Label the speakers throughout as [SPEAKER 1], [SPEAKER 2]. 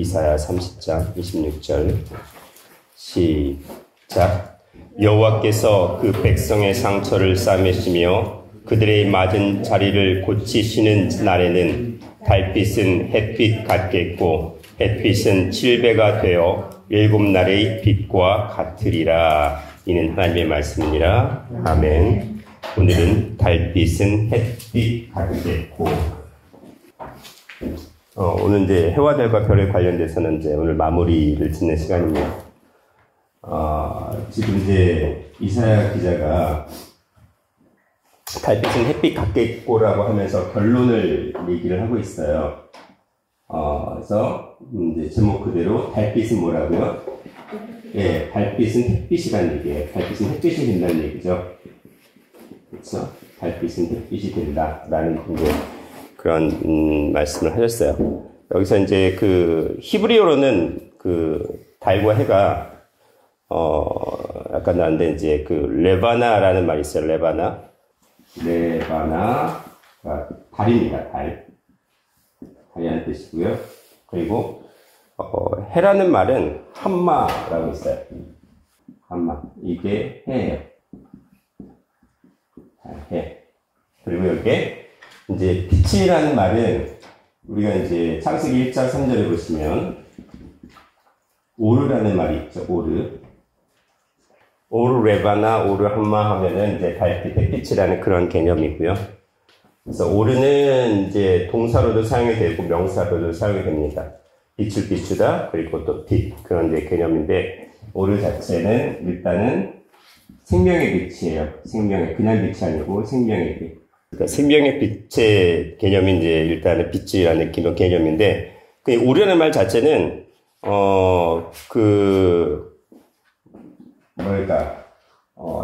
[SPEAKER 1] 이사야 30장 26절 시작. 여호와께서 그 백성의 상처를 싸매시며 그들의 맞은 자리를 고치시는 날에는 달빛은 햇빛 같겠고 햇빛은 7배가 되어 7날의 빛과 같으리라. 이는 하나님의 말씀이니라. 아멘. 오늘은 달빛은 햇빛 같겠고, 오늘 이제 해와 달과 별에 관련돼서는 이제 오늘 마무리를 짓는 시간입니다. 지금 이제 이사야 기자가 달빛은 햇빛 같겠고라고 하면서 결론을 얘기를 하고 있어요. 그래서 이제 제목 그대로 달빛은 뭐라고요? 예, 달빛은 햇빛이라는 얘기예요. 달빛은 햇빛이 된다는 얘기죠. 그렇죠? 달빛은 햇빛이 된다라는 이제 그런 말씀을 하셨어요. 여기서 이제 그 히브리어로는 그 달과 해가 약간 나는데 이제 그 레바나라는 말이 있어요. 레바나가 달입니다. 달이라는 뜻이고요. 그리고 해라는 말은 함마라고 있어요. 함마. 이게 해예요. 해. 그리고 여기에 이제 빛이라는 말은 우리가 이제 창세기 1장 3절에 보시면 오르라는 말이 있죠. 오르 레바나, 오르 함마 하면은 이제 달빛, 햇빛이라는 그런 개념이고요. 그래서 오르는 이제 동사로도 사용이 되고 명사로도 사용이 됩니다. 빛을 비추다, 그리고 또 빛, 그런 이제 개념인데, 오르 자체는 일단은 생명의 빛이에요. 생명의, 그냥 빛이 아니고 생명의 빛. 그러니까 생명의 빛의 개념이 이제 일단은 빛이라는 개념인데, 그 오르라는 말 자체는,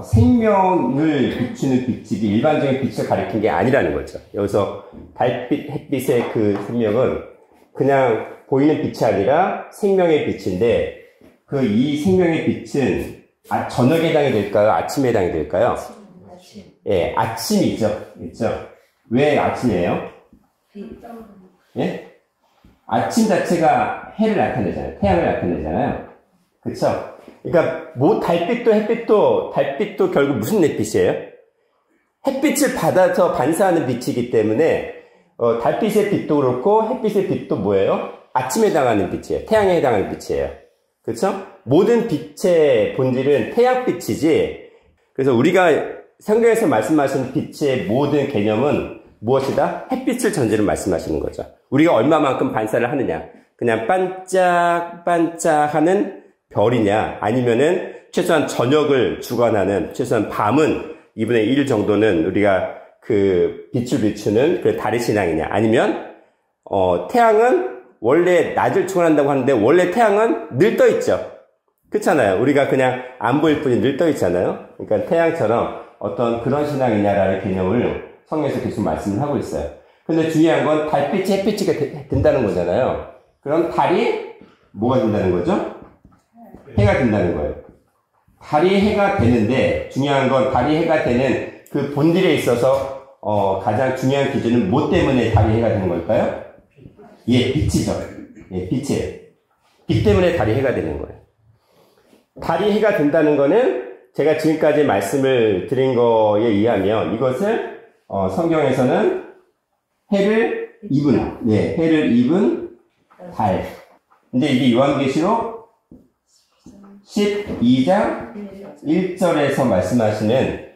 [SPEAKER 1] 생명을 비추는 빛이지 일반적인 빛을 가리킨 게 아니라는 거죠. 여기서 달빛, 햇빛의 그 생명은 그냥 보이는 빛이 아니라 생명의 빛인데, 이 생명의 빛은 저녁에 해당이 될까요? 아침에 해당이 될까요?
[SPEAKER 2] 아침.
[SPEAKER 1] 예, 아침이죠. 있죠? 왜 아침이에요? 예? 아침 자체가 해를 나타내잖아요. 태양을 나타내잖아요. 그쵸? 그러니까 달빛도 결국 무슨 햇빛이에요? 햇빛을 받아서 반사하는 빛이기 때문에 달빛의 빛도 그렇고 햇빛의 빛도 뭐예요? 아침에 해당하는 빛이에요. 태양에 해당하는 빛이에요. 그렇죠? 모든 빛의 본질은 태양빛이지. 그래서 우리가 성경에서 말씀하시는 빛의 모든 개념은 무엇이다? 햇빛을 전제로 말씀하시는 거죠. 우리가 얼마만큼 반사를 하느냐? 그냥 반짝반짝하는 별이냐, 아니면은 최소한 저녁을 주관하는, 최소한 밤은 2분의 1 정도는 우리가 그 빛을 비추는 그 달의 신앙이냐, 아니면 태양은 원래 낮을 주관한다고 하는데 원래 태양은 늘 떠 있죠. 그렇잖아요. 우리가 그냥 안 보일 뿐이 늘 떠 있잖아요. 그러니까 태양처럼 어떤 그런 신앙이냐라는 개념을 성경에서 계속 말씀을 하고 있어요. 근데 중요한 건 달빛이 햇빛이 된다는 거잖아요. 그럼 달이 뭐가 된다는 거죠? 해가 된다는 거예요. 달이 해가 되는데, 중요한 건 달이 해가 되는 그 본질에 있어서 가장 중요한 기준은 뭐 때문에 달이 해가 되는 걸까요? 예, 빛이죠. 예, 빛이에요. 빛 때문에 달이 해가 되는 거예요. 달이 해가 된다는 거는 제가 지금까지 말씀을 드린 거에 의하면 이것을 성경에서는 해를 입은 달. 근데 이게 요한계시록 12장 1절에서 말씀하시는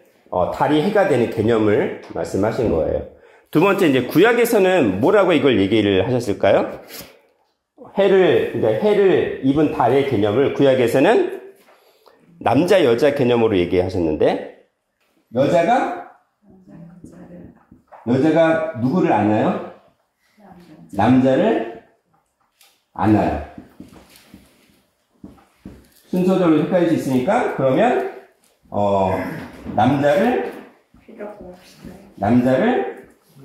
[SPEAKER 1] 달이 해가 되는 개념을 말씀하신 거예요. 두 번째, 이제 구약에서는 뭐라고 이걸 얘기를 하셨을까요? 해를 입은 달의 개념을 구약에서는 남자, 여자 개념으로 얘기하셨는데, 여자가 누구를 안아요? 남자를 안아요. 순서대로 헷갈릴 수 있으니까, 그러면 남자를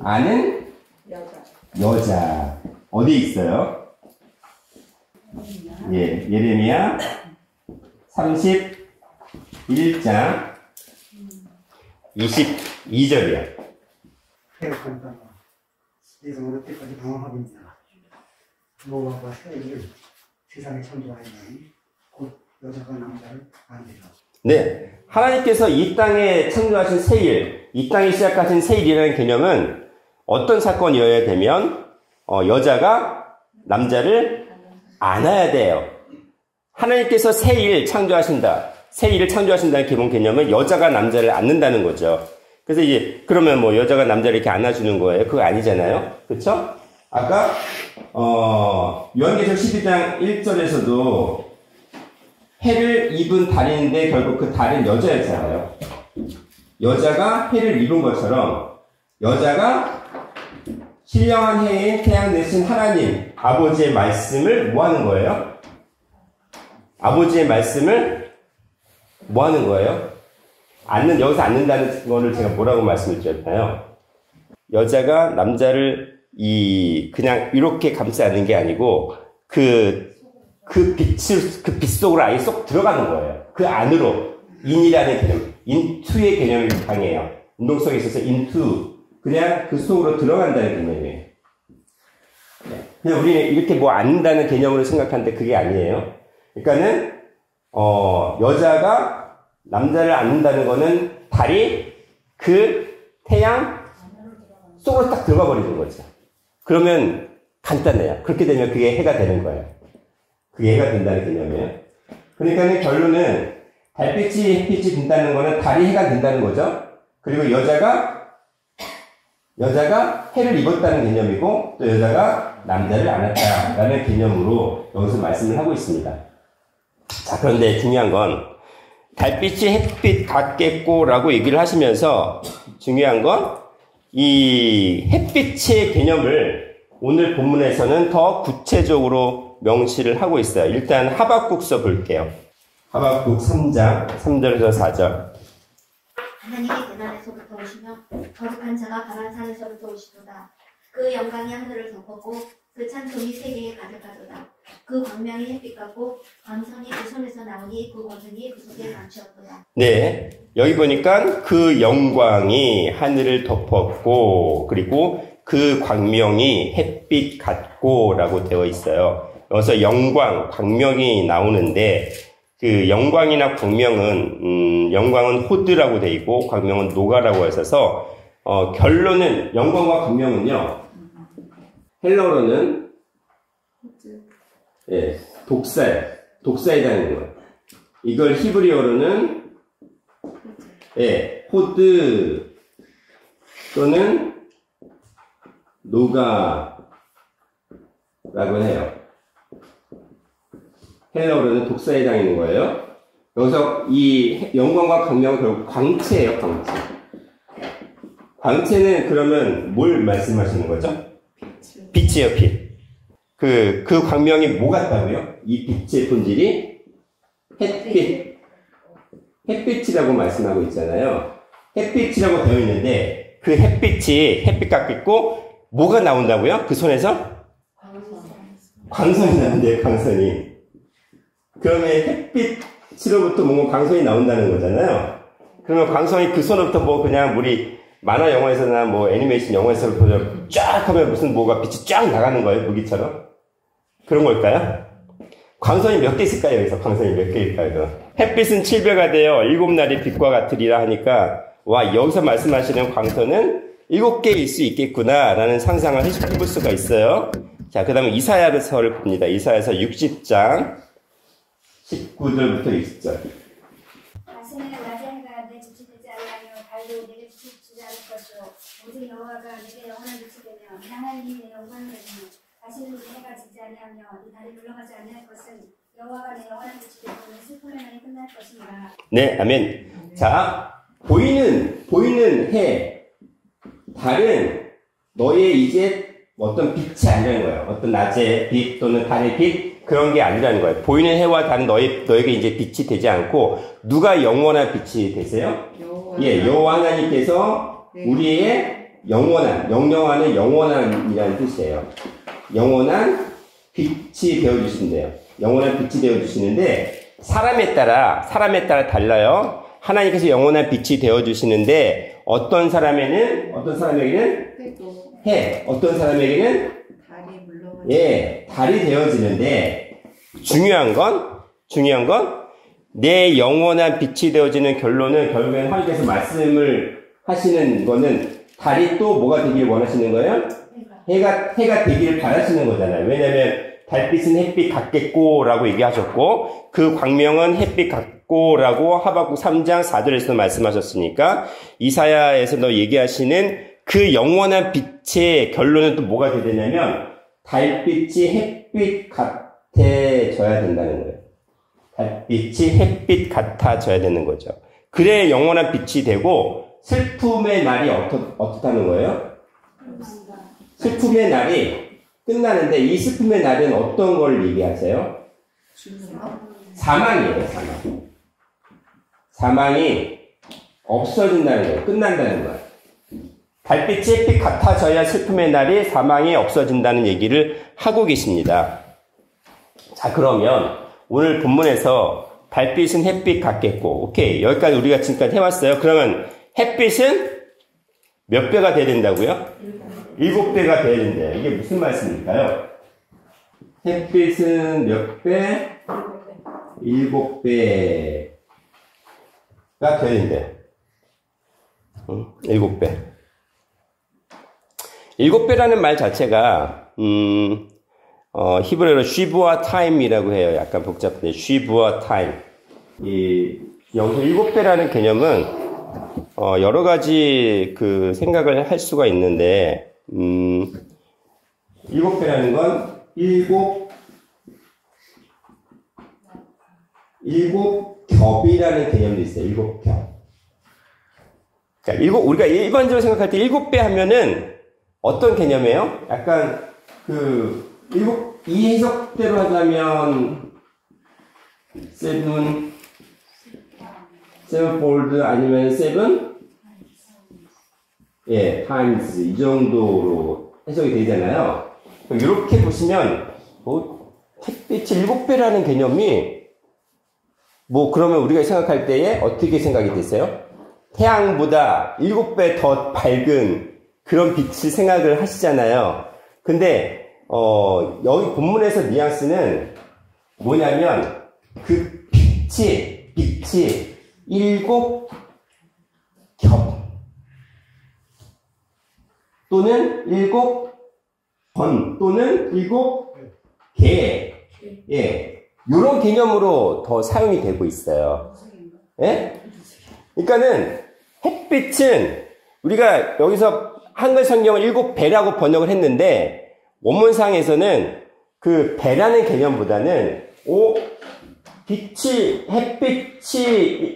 [SPEAKER 1] 아는 여자. 어디에 있어요? 예, 예레미야 31장 22절이야.
[SPEAKER 3] 그래서 어릴 때까지 방황하겠냐. 노아와 새 일을
[SPEAKER 2] 세상에 창조하는 곧 여자가 남자를 만들어.
[SPEAKER 1] 네. 하나님께서 이 땅에 창조하신 세일, 이 땅에 시작하신 세일이라는 개념은 어떤 사건이어야 되면, 여자가 남자를 안아야 돼요. 하나님께서 세일 창조하신다. 세일을 창조하신다는 기본 개념은 여자가 남자를 안는다는 거죠. 그래서 이제, 그러면 뭐 여자가 남자를 이렇게 안아주는 거예요? 그거 아니잖아요? 그쵸? 아까, 요한계시록 12장 1절에서도 해를 입은 달인인데 결국 그 달은 여자였잖아요. 여자가 해를 입은 것처럼 여자가 신령한 해에 태양 되신 하나님, 아버지의 말씀을 뭐 하는 거예요? 아버지의 말씀을 뭐 하는 거예요? 여기서 앉는다는 거를 제가 뭐라고 말씀을 드렸나요? 여자가 남자를 그냥 이렇게 감싸 안는 게 아니고, 그 빛 속으로 아예 쏙 들어가는 거예요. 그 안으로. 인이라는 개념, 인투의 개념이 강해요. 운동성에 있어서 인투. 그냥 그 속으로 들어간다는 개념이에요. 그냥 우리는 이렇게 뭐 안는다는 개념으로 생각하는데 그게 아니에요. 그러니까는, 여자가 남자를 안는다는 거는 달이 그 태양 속으로 딱 들어가 버리는 거죠. 그러면 간단해요. 그렇게 되면 그게 해가 되는 거예요. 그게 해가 된다는 개념이에요. 그러니까 결론은 달빛이 햇빛이 된다는 거는 달이 해가 된다는 거죠. 그리고 여자가 해를 입었다는 개념이고 또 여자가 남자를 안았다라는 개념으로 여기서 말씀을 하고 있습니다. 자, 그런데 중요한 건 달빛이 햇빛 같겠고라고 얘기를 하시면서 중요한 건 이 햇빛의 개념을 오늘 본문에서는 더 구체적으로 명시를 하고 있어요. 일단 하박국서 볼게요. 하박국 3장 3절에서 4절.
[SPEAKER 3] 하나님이 대단에서부터 오시며 거룩한 자가 가란 산에서부터 오시도다. 그 영광이 하늘을 덮었고 그 찬송이 세계에 가득하도다. 그 광명이 햇빛 같고 광선이 그 손에서 나오니 그 권능이 그 속에 감추었도다.
[SPEAKER 1] 네, 여기 보니까 그 영광이 하늘을 덮었고 그리고 그 광명이 햇빛 같고라고 되어 있어요. 여기서 영광, 광명이 나오는데 그 영광이나 광명은 영광은 호드라고 되어 있고 광명은 노가라고 했어서 결론은 영광과 광명은요. 헬러어로는 독사이라는 거예요. 이걸 히브리어로는 호드 또는 노가라고 해요. 헬러어로는 독사에 해당하는 거예요. 여기서 이 영광과 광명은 결국 광채예요, 광채. 광채는 그러면 뭘 말씀하시는 거죠? 빛이에요, 빛. 그 광명이 뭐 같다고요? 이 빛의 본질이 햇빛이라고 말씀하고 있잖아요. 햇빛이라고 되어 있는데 그 햇빛이 햇빛 같겠고 뭐가 나온다고요? 그 손에서? 광선이 나온대요, 광선이. 그러면 햇빛으로부터 뭔가 광선이 나온다는 거잖아요. 그러면 광선이 그 손으로부터 뭐 그냥 우리 만화 영화에서나 뭐 애니메이션 영화에서 쫙 하면 무슨 뭐가 빛이 쫙 나가는 거예요, 무기처럼? 그런 걸까요? 광선이 몇 개 있을까요? 여기서 광선이 몇 개일까요? 햇빛은 7배가 되어 7날이 빛과 같으리라 하니까 와, 여기서 말씀하시는 광선은 7개일 수 있겠구나 라는 상상을 해볼 수가 있어요. 자, 그 다음에 이사야서를 봅니다. 이사야서 60장 19절부터 20절.
[SPEAKER 4] 다시는 낮에 해가 내 빛이 되지 아니하며 달도 내게 빛이 비치지 않을 것이요 오직 여호와가 내게 영원한 빛이 되며 하나님이 내 영광이 되며 다시는 네 해가 지지 아니하며 네 달이 물러가지 아니할 것은 여호와가 내 영원한 빛이 되고 내 슬픔의 날이 끝날 것입니다.
[SPEAKER 1] 네, 아멘. 자, 보이는 해, 달은 너의 이제 어떤 빛이 아니라는 거예요. 어떤 낮의 빛 또는 달의 빛 그런 게 아니라는 거예요. 보이는 해와 달은 너에게 이제 빛이 되지 않고 누가 영원한 빛이 되세요? 여호와 하나님께서 우리의 영원한 영원한이라는 뜻이에요. 영원한 빛이 되어 주신대요. 영원한 빛이 되어 주시는데 사람에 따라 달라요. 하나님께서 영원한 빛이 되어 주시는데 어떤 사람에게는 해, 어떤 사람에게는 달이 되어지는데 중요한 건 내 영원한 빛이 되어지는 결론은 결국엔 하나님께서 말씀을 하시는 거는 달이 또 뭐가 되기를 원하시는 거예요? 해가 되기를 바라시는 거잖아요. 왜냐면 달빛은 햇빛 같겠고라고 얘기하셨고 그 광명은 햇빛 같고라고 하박국 3장 4절에서 말씀하셨으니까 이사야에서 얘기하시는 그 영원한 빛의 결론은 또 뭐가 되냐면 달빛이 햇빛 같아져야 된다는 거예요. 달빛이 햇빛 같아져야 되는 거죠. 그래 영원한 빛이 되고 슬픔의 날이 어떻다는 거예요? 슬픔의 날이 끝나는데 이 슬픔의 날은 어떤 걸 얘기하세요? 사망이에요. 사망이 없어진다는 거예요. 끝난다는 거예요. 달빛이 햇빛 같아져야 슬픔의 날이 사망이 없어진다는 얘기를 하고 계십니다. 자, 그러면 오늘 본문에서 달빛은 햇빛 같겠고, 오케이. 여기까지 우리가 지금까지 해왔어요. 그러면 햇빛은 몇 배가 돼야 된다고요? 7배가 돼야 된대요. 이게 무슨 말씀일까요? 햇빛은 몇 배? 7배가 돼야 된대요. 7배. 7배라는 말 자체가, 히브리어로 쉬부아 타임이라고 해요. 약간 복잡한데, 쉬부아 타임. 여기서 7배라는 개념은, 여러 가지 그 생각을 할 수가 있는데, 7배라는 건, 7겹이라는 개념도 있어요. 7겹. 그러니까 우리가 일반적으로 생각할 때 7배 하면은, 어떤 개념이에요? 약간, 이 해석대로 하자면, sevenfold 아니면 times 이 정도로 해석이 되잖아요. 이렇게 보시면, 햇빛이 7배라는 개념이, 그러면 우리가 생각할 때에 어떻게 생각이 됐어요? 태양보다 7배 더 밝은 그런 빛을 생각을 하시잖아요. 근데 여기 본문에서 뉘앙스는 뭐냐면 그 빛이 7겹 또는 7번 또는 7개 이런 개념으로 더 사용이 되고 있어요. 예? 그러니까는 햇빛은 우리가 여기서 한글 성경을 7배라고 번역을 했는데 원문상에서는 그 배라는 개념보다는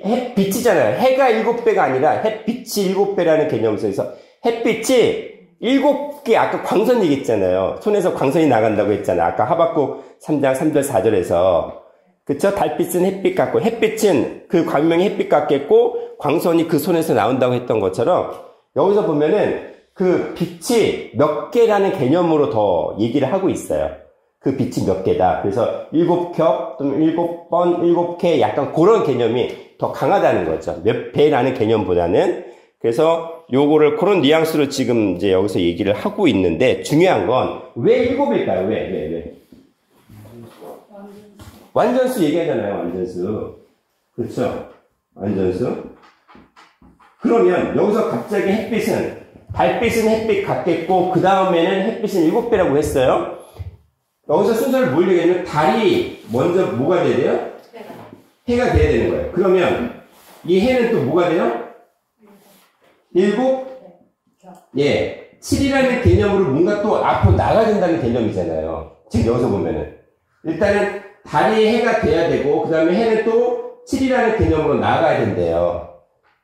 [SPEAKER 1] 햇빛이잖아요. 해가 7배가 아니라 햇빛이 7배라는 개념에서 햇빛이 7개 아까 광선 얘기했잖아요. 손에서 광선이 나간다고 했잖아요. 아까 하박국 3장 3절 4절에서 그쵸? 달빛은 햇빛 같고 햇빛은 그 광명이 햇빛 같겠고 광선이 그 손에서 나온다고 했던 것처럼 여기서 보면은 그 빛이 몇 개라는 개념으로 더 얘기를 하고 있어요. 그 빛이 몇 개다. 그래서 7겹 또는 7번, 7개 약간 그런 개념이 더 강하다는 거죠. 몇 배라는 개념보다는. 그래서 요거를 그런 뉘앙스로 지금 이제 여기서 얘기를 하고 있는데 중요한 건 왜 7일까요? 왜? 완전수 얘기하잖아요. 완전수. 그렇죠? 완전수. 그러면 여기서 갑자기 달빛은 햇빛 같겠고 그 다음에는 햇빛은 7배라고 했어요. 여기서 순서를 뭘 얘기하면 달이 먼저 뭐가 돼야 돼요? 해가 돼야 되는 거예요. 그러면 이 해는 또 뭐가 돼요? 7? 7이라는 개념으로 뭔가 또 앞으로 나가야 된다는 개념이잖아요. 지금 여기서 보면은 일단은 달이 해가 돼야 되고 그 다음에 해는 또 7이라는 개념으로 나가야 된대요.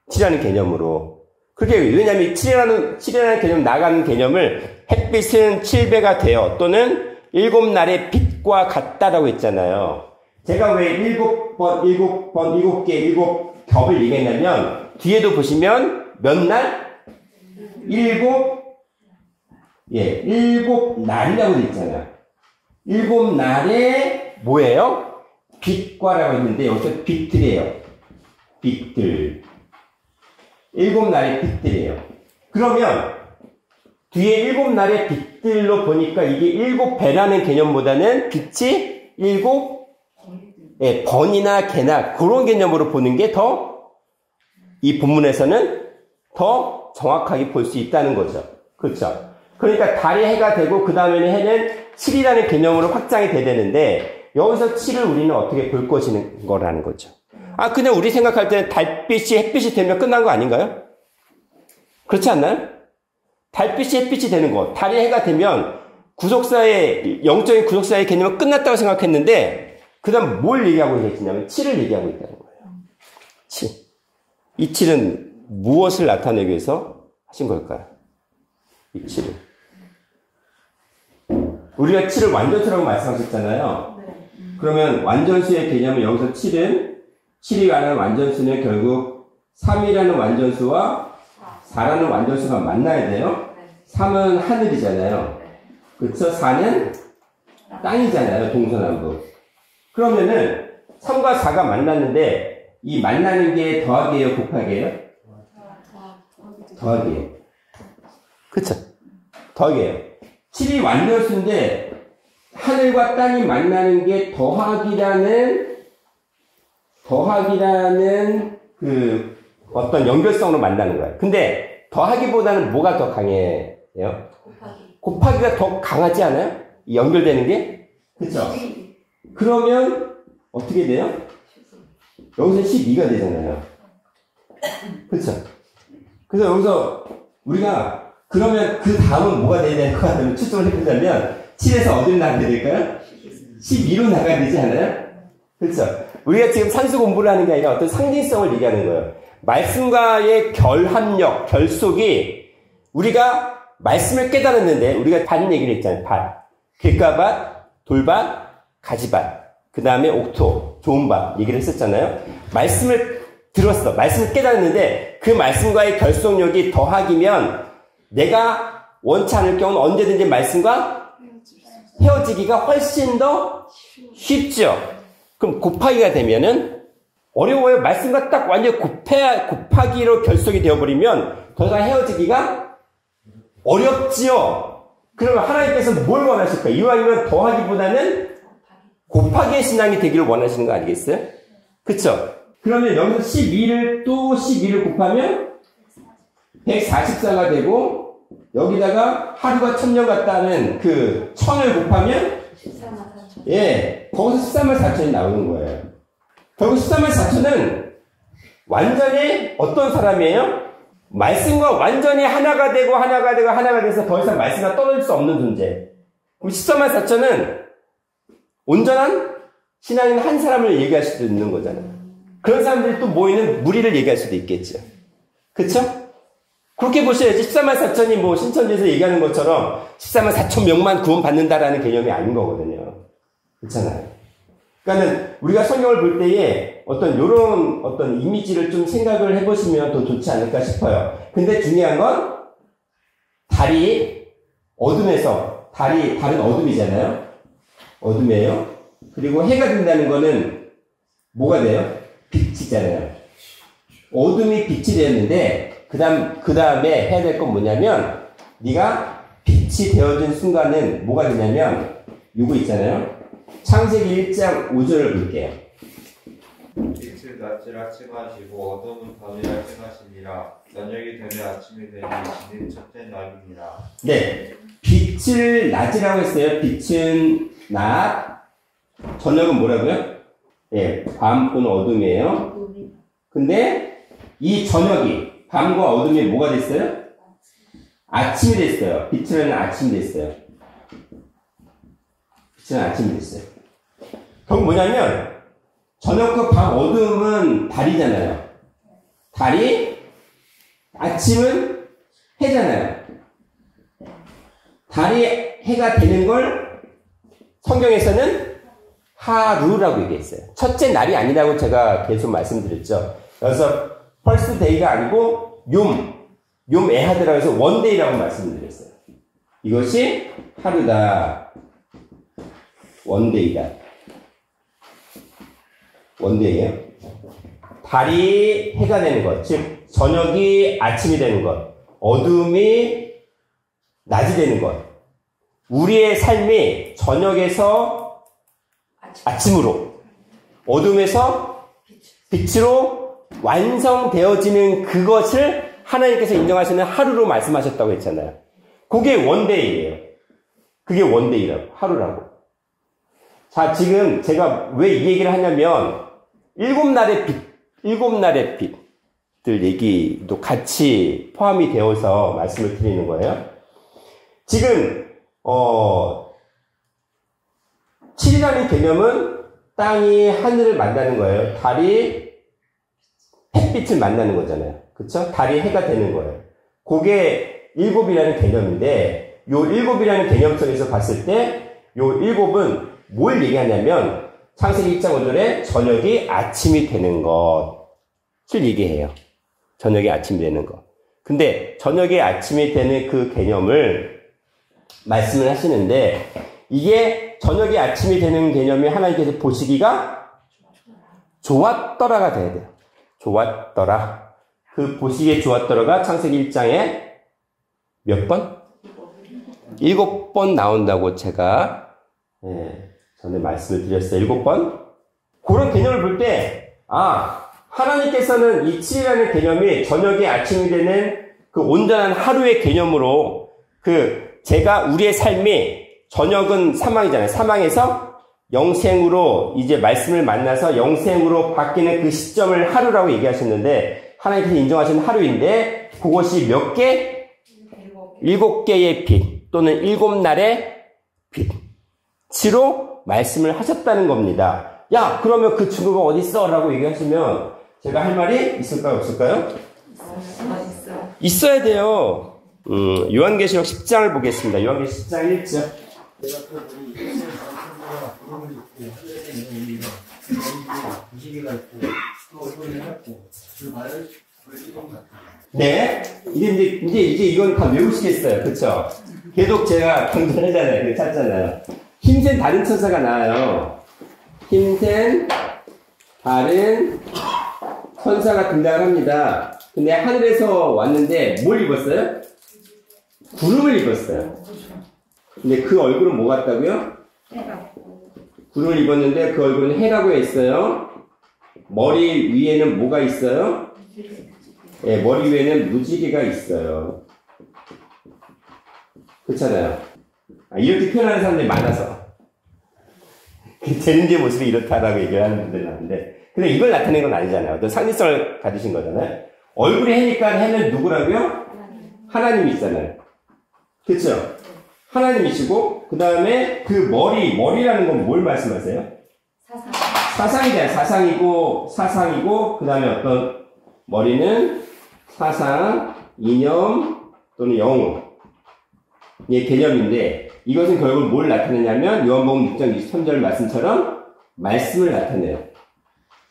[SPEAKER 1] 7이라는 개념으로. 그게 왜냐면 7이라는 개념 나가는 개념을 햇빛은 7배가 되어 또는 7날의 빛과 같다라고 했잖아요. 제가 왜 7개, 7겹을 얘기했냐면 뒤에도 보시면 몇 날? 7날이라고 돼 있잖아요. 7날에 뭐예요? 빛과라고 했는데 여기서 빛들이에요. 빛들. 7날의 빛들이에요. 그러면 뒤에 7날의 빛들로 보니까 이게 7배라는 개념보다는 빛이 7 예, 번이나 개나 그런 개념으로 보는 게 더 이 본문에서는 더 정확하게 볼 수 있다는 거죠. 그렇죠? 그러니까 달이 해가 되고 그 다음에는 해는 7이라는 개념으로 확장이 돼야 되는데 여기서 7을 우리는 어떻게 볼 것인 거라는 거죠. 아, 그냥 우리 생각할 때는 달빛이 햇빛이 되면 끝난 거 아닌가요? 그렇지 않나요? 달빛이 햇빛이 되는 것, 달이 해가 되면 구속사의 영적인 구속사의 개념은 끝났다고 생각했는데 그 다음 뭘 얘기하고 있냐면 7을 얘기하고 있다는 거예요. 7. 이 7은 무엇을 나타내기 위해서 하신 걸까요? 이 7을. 우리가 7을 완전수라고 말씀하셨잖아요. 그러면 완전수의 개념은 여기서 7이 가는 완전수는 결국 3이라는 완전수와 4라는 완전수가 만나야 돼요. 3은 하늘이잖아요. 그렇죠? 4는 땅이잖아요. 동서남북. 그러면은 3과 4가 만났는데 이 만나는 게 더하기예요? 곱하기예요? 더하기예요. 그쵸? 더하기예요. 7이 완전수인데 하늘과 땅이 만나는 게 더하기라는 그 어떤 연결성으로 만나는 거예요. 근데 더하기보다는 뭐가 더 강해요? 곱하기가 더 강하지 않아요? 이 연결되는 게? 그쵸? 그러면 어떻게 돼요? 여기서 12가 되잖아요. 그쵸? 그래서 여기서 우리가 그러면 그 다음은 뭐가 돼야 되는 것 같으면 추측을 해보자면 7에서 어디로 나가야 될까요? 12로 나가야 되지 않아요? 그렇죠? 우리가 지금 산수 공부를 하는 게 아니라 어떤 상징성을 얘기하는 거예요. 말씀과의 결합력, 결속이 우리가 말씀을 깨달았는데 우리가 밭 얘기를 했잖아요. 밭. 길가밭, 돌밭, 가지밭. 그 다음에 옥토, 좋은 밭 얘기를 했었잖아요. 말씀을 들었어. 말씀을 깨달았는데 그 말씀과의 결속력이 더하기면 내가 원치 않을 경우는 언제든지 말씀과 헤어지기가 훨씬 더 쉽죠. 그럼 곱하기가 되면은 어려워요. 말씀과 딱 완전 곱하기로 결속이 되어버리면 더 이상 헤어지기가 어렵지요. 그러면 하나님께서 뭘 원하실까요? 이왕이면 더하기보다는 곱하기의 신앙이 되기를 원하시는 거 아니겠어요? 그쵸? 그러면 여기서 12를 곱하면 144가 되고 여기다가 하루가 1000년 같다는 그 1000을 곱하면 예, 거기서 134,000이 나오는 거예요. 결국 134,000은 완전히 어떤 사람이에요? 말씀과 완전히 하나가 돼서 더 이상 말씀과 떨어질 수 없는 존재. 그럼 134,000은 온전한 신앙인 한 사람을 얘기할 수도 있는 거잖아요. 그런 사람들이 또 모이는 무리를 얘기할 수도 있겠죠. 그쵸? 그렇게 보셔야지 134,000이 뭐 신천지에서 얘기하는 것처럼 144,000명만 구원 받는다라는 개념이 아닌 거거든요. 그렇잖아요. 그러니까는 우리가 성경을 볼 때에 요런 어떤 이미지를 좀 생각을 해보시면 더 좋지 않을까 싶어요. 근데 중요한 건 달이 어둠에서 달은 어둠이잖아요. 어둠이에요. 그리고 해가 된다는 거는 뭐가 돼요? 빛이잖아요. 어둠이 빛이 되었는데 그 다음에 해야 될 건 뭐냐면 네가 빛이 되어진 순간은 뭐가 되냐면 요거 있잖아요. 창세기 1장 5절을 볼게요.
[SPEAKER 5] 빛을 낮이라 칭하시고 어둠은 밤이라 칭하시니라. 저녁이 되면 아침이 되니 이는 첫째 날이니라.
[SPEAKER 1] 네, 빛을 낮이라고 했어요. 빛은 낮, 저녁은 뭐라고요? 예, 밤 또는 어둠이에요. 근데 이 저녁이 밤과 어둠이 뭐가 됐어요? 아침이 됐어요. 빛이라는 아침이 됐어요. 빛이라는 아침이 됐어요. 그럼 뭐냐면 저녁과 밤 어둠은 달이잖아요. 달이, 아침은 해잖아요. 달이 해가 되는 걸 성경에서는 하루라고 얘기했어요. 첫째 날이 아니라고 제가 계속 말씀드렸죠. 그래서 펄스 데이가 아니고 욤 에하드라고 해서 원데이라고 말씀드렸어요. 이것이 하루다. 원데이다. 원데이예요. 달이 해가 되는 것, 즉 저녁이 아침이 되는 것, 어둠이 낮이 되는 것. 우리의 삶이 저녁에서 아침으로, 어둠에서 빛으로 완성되어지는 그것을 하나님께서 인정하시는 하루로 말씀하셨다고 했잖아요. 그게 원데이예요. 그게 원데이라고, 하루라고. 자, 지금 제가 왜 이 얘기를 하냐면, 일곱 날의 빛들 얘기도 같이 포함이 되어서 말씀을 드리는 거예요. 지금, 7이라는 개념은 땅이 하늘을 만나는 거예요. 달이 햇빛을 만나는 거잖아요. 그쵸? 달이 해가 되는 거예요. 그게 일곱이라는 개념인데, 요 일곱이라는 개념 속에서 봤을 때, 요 일곱은 뭘 얘기하냐면, 창세기 1장 5절에 저녁이 아침이 되는 것을 얘기해요. 저녁이 아침이 되는 것. 근데 저녁이 아침이 되는 그 개념을 말씀을 하시는데, 이게 저녁이 아침이 되는 개념이 하나님께서 보시기가 좋았더라가 돼야 돼요. 좋았더라. 그 보시기에 좋았더라가 창세기 1장에 몇 번? 7번 나온다고 제가 전에 말씀을 드렸어요. 7번. 그런 개념을 볼 때, 하나님께서는 이 7이라는 개념이 저녁이 아침이 되는 그 온전한 하루의 개념으로, 제가 우리의 삶이 저녁은 사망이잖아요. 사망에서 영생으로 이제 말씀을 만나서 영생으로 바뀌는 그 시점을 하루라고 얘기하셨는데, 하나님께서 인정하시는 하루인데, 그것이 몇 개? 7개의 빛, 또는 7날의 빛으로 말씀을 하셨다는 겁니다. 야, 그러면 그 증거가 어디 있어? 라고 얘기하시면, 제가 할 말이 있을까요? 없을까요? 있어야 돼요. 요한계시록 10장을 보겠습니다. 요한계시록 10장 1절. 네. 이제 이건 다 외우시겠어요. 그쵸? 계속 제가 강조하잖아요. 찾잖아요. 힘센 다른 천사가 나와요. 힘센 다른 천사가 등장을 합니다. 근데 하늘에서 왔는데 뭘 입었어요? 구름을 입었어요. 근데 그 얼굴은 뭐 같다고요? 구름을 입었는데 그 얼굴은 해라고 했어요. 머리 위에는 뭐가 있어요? 네, 머리 위에는 무지개가 있어요. 그렇잖아요. 이렇게 표현하는 사람들이 많아서. 제는지의 모습이 이렇다라고 얘기를 하는 분들이 많은데, 근데 이걸 나타내는 건 아니잖아요. 어떤 상징성을 가지신 거잖아요. 얼굴이 해니까 해는 누구라고요? 하나님이잖아요. 그렇죠? 하나님이시고, 그 다음에 그 머리라는 건 뭘 말씀하세요? 사상이잖아요. 사상이고, 그 다음에 어떤 머리는 사상, 이념 또는 영웅의 개념인데, 이것은 결국 뭘 나타내냐면 요한복음 6장 23절 말씀처럼 말씀을 나타내요.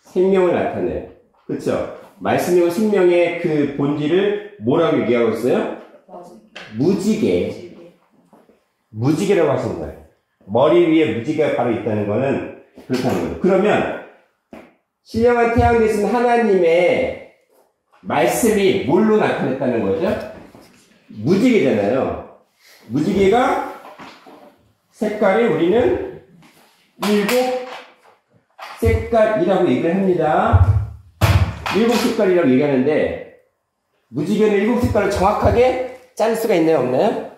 [SPEAKER 1] 생명을 나타내요. 그렇죠? 말씀이고 생명의 그 본질을 뭐라고 얘기하고 있어요? 무지개라고 하시는 거예요. 머리 위에 무지개가 바로 있다는 거는 그렇다는 거예요. 그러면 신령한 태양 되신 하나님의 말씀이 뭘로 나타냈다는 거죠? 무지개잖아요. 무지개가 색깔이 우리는 7색깔이라고 얘기를 합니다. 7색깔이라고 얘기하는데, 무지개는 7색깔을 정확하게 자를 수가 있나요? 없나요?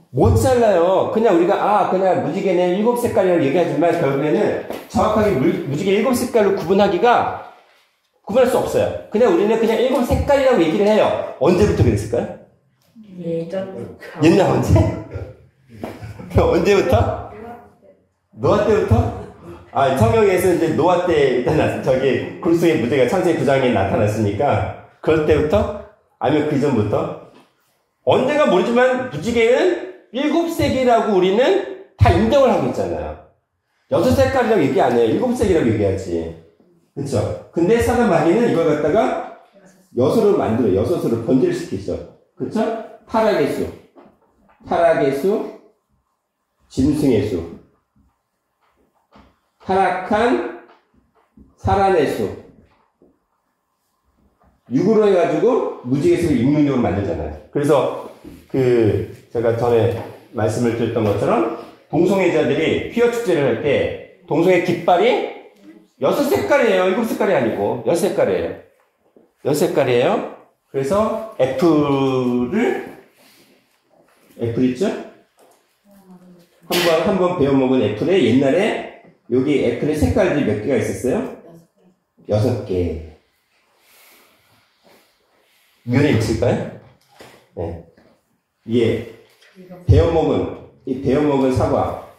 [SPEAKER 1] 못 잘라요. 그냥 우리가, 그냥 무지개는 7색깔이라고 얘기하지만, 결국에는 정확하게 무지개 7색깔로 구분할 수 없어요. 그냥 우리는 그냥 7색깔이라고 얘기를 해요. 언제부터 그랬을까요? 옛날 언제? 언제부터? 노아 때부터? 성경에서 이제 노아 때 일단 저기 굴속의 무지개가 창세기 9장에 나타났으니까 그럴 때부터? 아니면 그 전부터? 언제가 모르지만 무지개는 7색이라고 우리는 다 인정을 하고 있잖아요. 6색깔이라고 얘기 안 해요. 7색이라고 얘기하지. 그쵸? 근데 사람 많이는 이걸 갖다가 6으로 만들어요. 6으로 번질시키죠. 그쵸? 타락의 수, 짐승의 수, 타락한 사람의 수, 6으로 해가지고 무지개수를 6능력으로 만들잖아요. 그래서 제가 전에 말씀을 드렸던 것처럼 동성애자들이 퀴어 축제를 할 때 동성애 깃발이 6색깔이에요. 7색깔이 아니고 6색깔이에요. 6색깔이에요. 그래서 애플 있죠? 한번 배워먹은 애플에 옛날에 여기 애플의 색깔들이 몇 개가 있었어요? 6개. 면에 있을까요? 네. 이게 배워먹은 사과,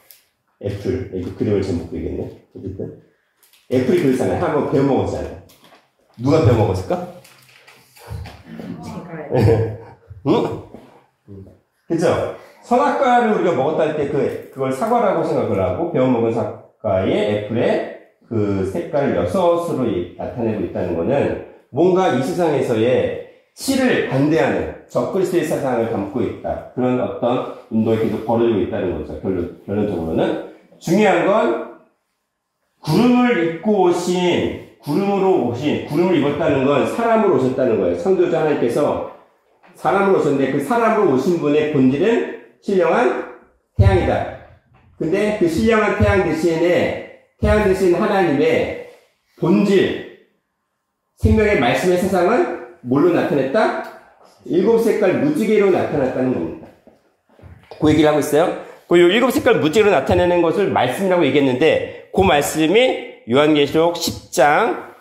[SPEAKER 1] 애플. 이거 그림을 잘못 그리겠네. 어쨌든. 애플이 그렇잖아요. 한번 배워먹었잖아요. 누가 배워먹었을까? 응? 그죠? 선악과를 우리가 먹었다 할 때 그걸 사과라고 생각을 하고 배워먹은 사과의 애플의 그 색깔 6으로 나타내고 있다는 것은 뭔가 이 세상에서의 치를 반대하는 적그리스도의 사상을 담고 있다. 그런 어떤 운동이 계속 벌어지고 있다는 거죠. 결론적으로는. 중요한 건 구름을 입었다는 건 사람으로 오셨다는 거예요. 창조주 하나님께서 사람으로 오셨는데 그 사람으로 오신 분의 본질은 신령한 태양이다. 근데 그 신령한 태양 대신 하나님의 본질, 생명의 말씀의 세상은 뭘로 나타냈다? 7색깔 무지개로 나타났다는 겁니다. 그 얘기를 하고 있어요. 그 7색깔 무지개로 나타내는 것을 말씀이라고 얘기했는데 그 말씀이 요한계시록 10장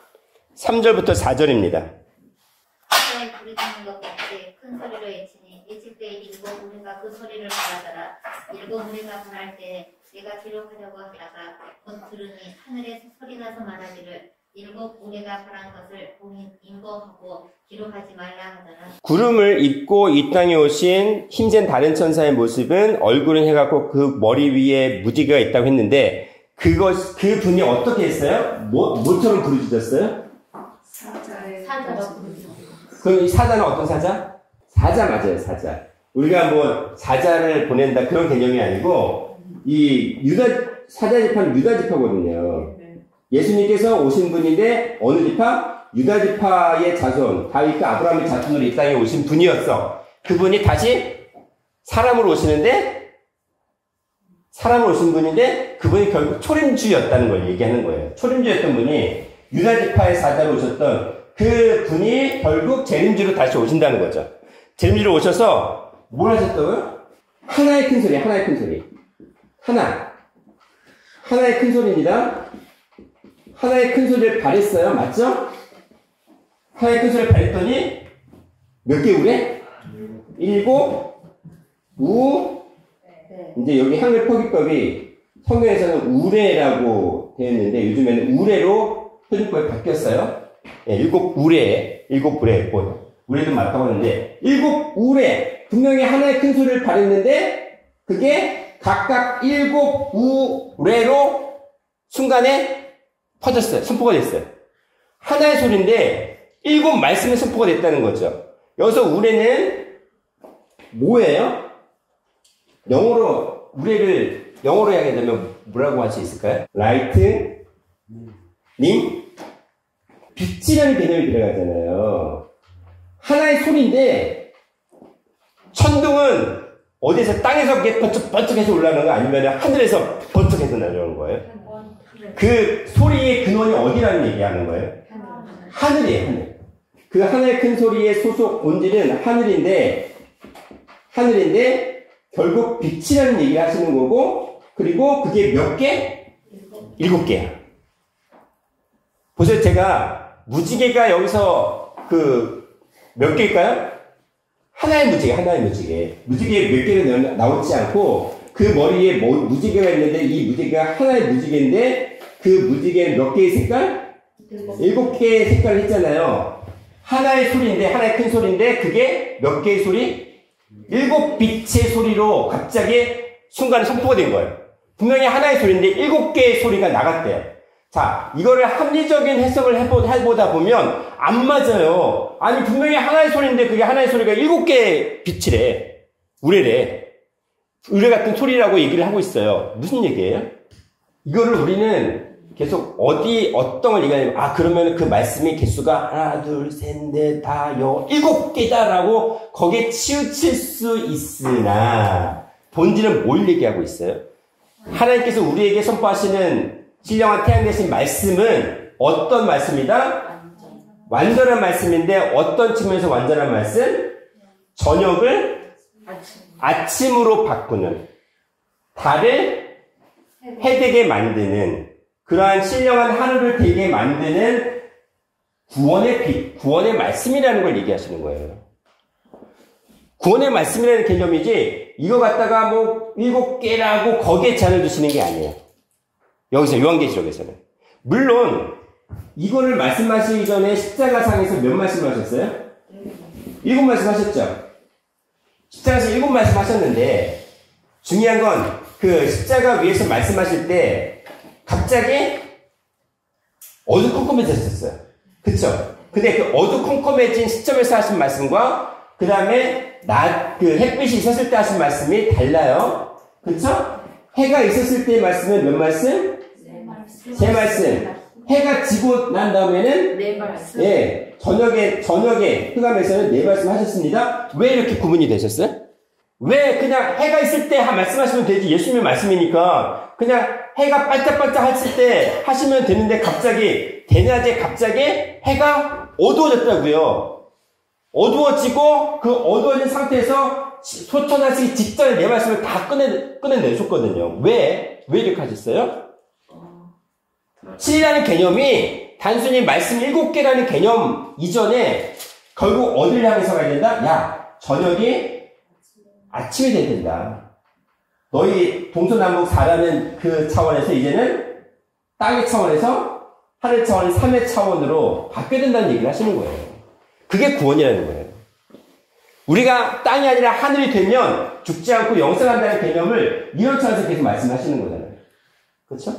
[SPEAKER 1] 3절부터 4절입니다.
[SPEAKER 3] 하나의 불이 붙는 것 같이 큰 소리로 외치니 외칠 때 7 무리가 그 소리를 말하더라. 7 무리가 말할 때 내가 기록하려고 하다가 곧 들으니 하늘에서 소리 나서 말하기를 7 무리가 말한 것을 봉인 인보하고 기록하지 말라 하더라.
[SPEAKER 1] 구름을 입고 이 땅에 오신 힘센 다른 천사의 모습은 얼굴은 해갖고 그 머리 위에 무지개가 있다고 했는데 그 분이 어떻게 했어요? 뭐처럼 부르짖었어요?
[SPEAKER 3] 사자로
[SPEAKER 1] 그럼 이 사자는 어떤 사자? 사자 맞아요, 사자. 우리가 뭐 사자를 보낸다 그런 개념이 아니고 이 사자 지파는 유다 지파거든요. 예수님께서 오신 분인데 어느 지파? 유다 지파의 자손, 다윗과 아브라함의 자손으로 이 땅에 오신 분이었어. 그분이 다시 사람으로 오신 분인데 그분이 결국 초림주였다는 걸 얘기하는 거예요. 초림주였던 분이 유다 지파의 사자로 오셨던 그 분이 결국 재림주로 다시 오신다는 거죠. 재림주로 오셔서 뭘 하셨다고요? 하나의 큰 소리. 하나의 큰 소리입니다. 하나의 큰 소리를 발했어요. 맞죠? 하나의 큰 소리를 발했더니 몇 개 우레? 7 이제 여기 한글 표기법이 성경에서는 우레라고 되어 있는데 요즘에는 우레로 표기법이 바뀌었어요. 7 우레. 우레도 맞다고 하는데 7 우레. 분명히 하나의 큰 소리를 발했는데 그게 각각 7 우레로 순간에 퍼졌어요. 선포가 됐어요. 하나의 소리인데 7 말씀의 선포가 됐다는 거죠. 여기서 우레는 뭐예요? 우레를 영어로 하게 되면 뭐라고 할 수 있을까요? 라이트, 님, 빛이라는 개념이 들어가잖아요. 하나의 소리인데 천둥은 어디서 땅에서 번쩍번쩍해서 올라가는 거 아니면 하늘에서 번쩍해서 날아오는 거예요? 그 소리의 근원이 어디라는 얘기하는 거예요? 하늘이에요, 하늘. 그 하나의 큰 소리의 소속 본질은 하늘인데 결국 빛이라는 얘기를 하시는 거고, 그리고 그게 몇 개? 7개야. 보세요, 제가 무지개가 여기서 몇 개일까요? 하나의 무지개. 무지개 몇 개는 나오지 않고 그 머리에 무지개가 있는데 이 무지개가 하나의 무지개인데 그 무지개는 몇 개의 색깔? 7개의 색깔을 했잖아요. 하나의 큰 소리인데 그게 몇 개의 소리? 7 빛의 소리로 갑자기 순간에 선포가 된 거예요. 분명히 하나의 소리인데 7개의 소리가 나갔대요. 자, 이거를 합리적인 해석을 해보다 보면 안 맞아요. 아니, 분명히 하나의 소리인데 그게 하나의 소리가 7개의 빛이래. 우레래. 우레 같은 소리라고 얘기를 하고 있어요. 무슨 얘기예요? 이거를 우리는 계속 어떤 걸 얘기하냐면, 그러면 그 말씀의 개수가 하나, 둘, 셋, 넷, 다, 7개다라고 거기에 치우칠 수 있으나, 본질은 뭘 얘기하고 있어요? 하나님께서 우리에게 선포하시는 신령한 태양 대신 말씀은 어떤 말씀이다? 완전한 말씀인데 어떤 측면에서 완전한 말씀? 저녁을 아침으로 바꾸는, 달을 해 되게 만드는, 그러한 신령한 하루를 되게 만드는 구원의 빛, 구원의 말씀이라는 걸 얘기하시는 거예요. 구원의 말씀이라는 개념이지 이거 갖다가 뭐 7개라고 거기에 제한을 두시는 게 아니에요. 여기서 요한계시록에서는. 물론 이거를 말씀하시기 전에 십자가상에서 몇 말씀 하셨어요? 7말씀 하셨죠? 십자가에서 7말씀 하셨는데 중요한 건 그 십자가 위에서 말씀하실 때 갑자기 어두컴컴해졌었어요. 그쵸? 근데 그 어두컴컴해진 시점에서 하신 말씀과 그 다음에 그 햇빛이 있었을 때 하신 말씀이 달라요. 그쵸? 해가 있었을 때의 말씀은 몇 말씀? 세 말씀. 해가 지고 난 다음에는
[SPEAKER 6] 네 말씀.
[SPEAKER 1] 예, 저녁에 흑암에서는 네 말씀 하셨습니다. 왜 이렇게 구분이 되셨어요? 왜 그냥 해가 있을 때 말씀하시면 되지? 예수님의 말씀이니까 그냥 해가 반짝반짝 했을 때 하시면 되는데 갑자기 대낮에 갑자기 해가 어두워졌다고요. 어두워지고 그 어두워진 상태에서 소천하시기 직전에 내 말씀을 다 꺼내내셨거든요. 왜 이렇게 하셨어요? 7이라는 개념이 단순히 말씀 7개라는 개념 이전에 결국 어디를 향해서 가야 된다? 야, 저녁이 아침이 돼야 된다. 너희 동서남북 4라는 그 차원에서 이제는 땅의 차원에서 하늘 차원, 3의 차원으로 바뀌어야 된다는 얘기를 하시는 거예요. 그게 구원이라는 거예요. 우리가 땅이 아니라 하늘이 되면 죽지 않고 영생한다는 개념을 이런 차원에서 계속 말씀하시는 거잖아요. 그렇죠?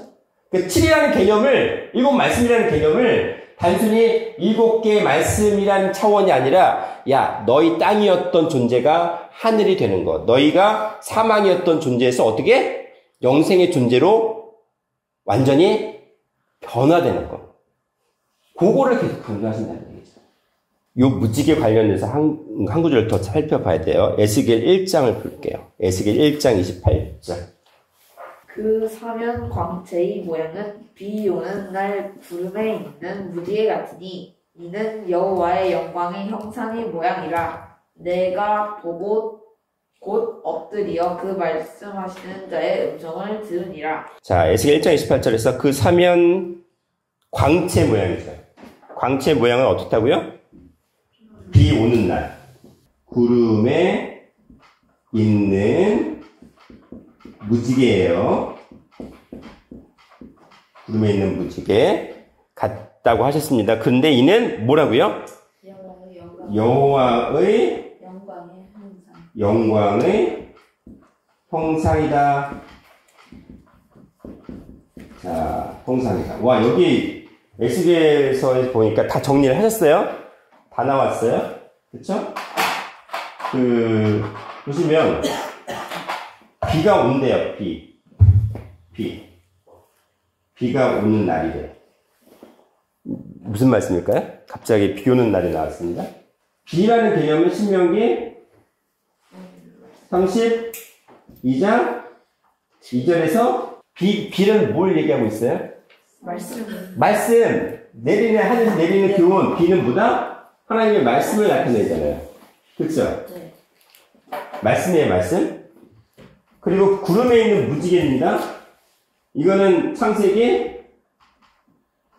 [SPEAKER 1] 그 7이라는 개념을, 7말씀이라는 개념을 단순히 7개의 말씀이라는 차원이 아니라 야, 너희 땅이었던 존재가 하늘이 되는 것, 너희가 사망이었던 존재에서 어떻게 영생의 존재로 완전히 변화되는 것, 그거를 계속 강조하신다는 얘기죠. 요 무지개 관련해서 한 구절을 더 살펴봐야 돼요. 에스겔 1장을 볼게요. 에스겔 1장 28절.
[SPEAKER 6] 그 사면 광채의 모양은 비 오는 날 구름에 있는 무지개 같으니 이는 여호와의 영광의 형상의 모양이라. 내가 보고 곧 엎드려 그 말씀하시는 자의 음성을 들으니라.
[SPEAKER 1] 자, 에스겔 1장 28절에서 그 사면 광채 모양이죠. 광채 모양은 어떻다고요? 비 오는 날 구름에 있는 무지개예요. 구름에 있는 무지개 같다고 하셨습니다. 근데 이는 뭐라고요? 여호와의 영광의 형상이다. 자, 형상이다. 와, 여기 에스겔서에 보니까 다 정리를 하셨어요? 다 나왔어요? 그쵸? 보시면 비가 온대요. 비가 오는 날이래요. 무슨 말씀일까요? 갑자기 비 오는 날이 나왔습니다. 비라는 개념은 신명기 32장 2절에서 비는 뭘 얘기하고 있어요? 말씀. 내리는, 하늘에서 내리는 교훈. 비는 뭐다? 하나님의 말씀을 나타내잖아요. 그렇죠?
[SPEAKER 6] 네.
[SPEAKER 1] 말씀이에요, 말씀. 그리고 구름에 있는 무지개입니다. 이거는 창세기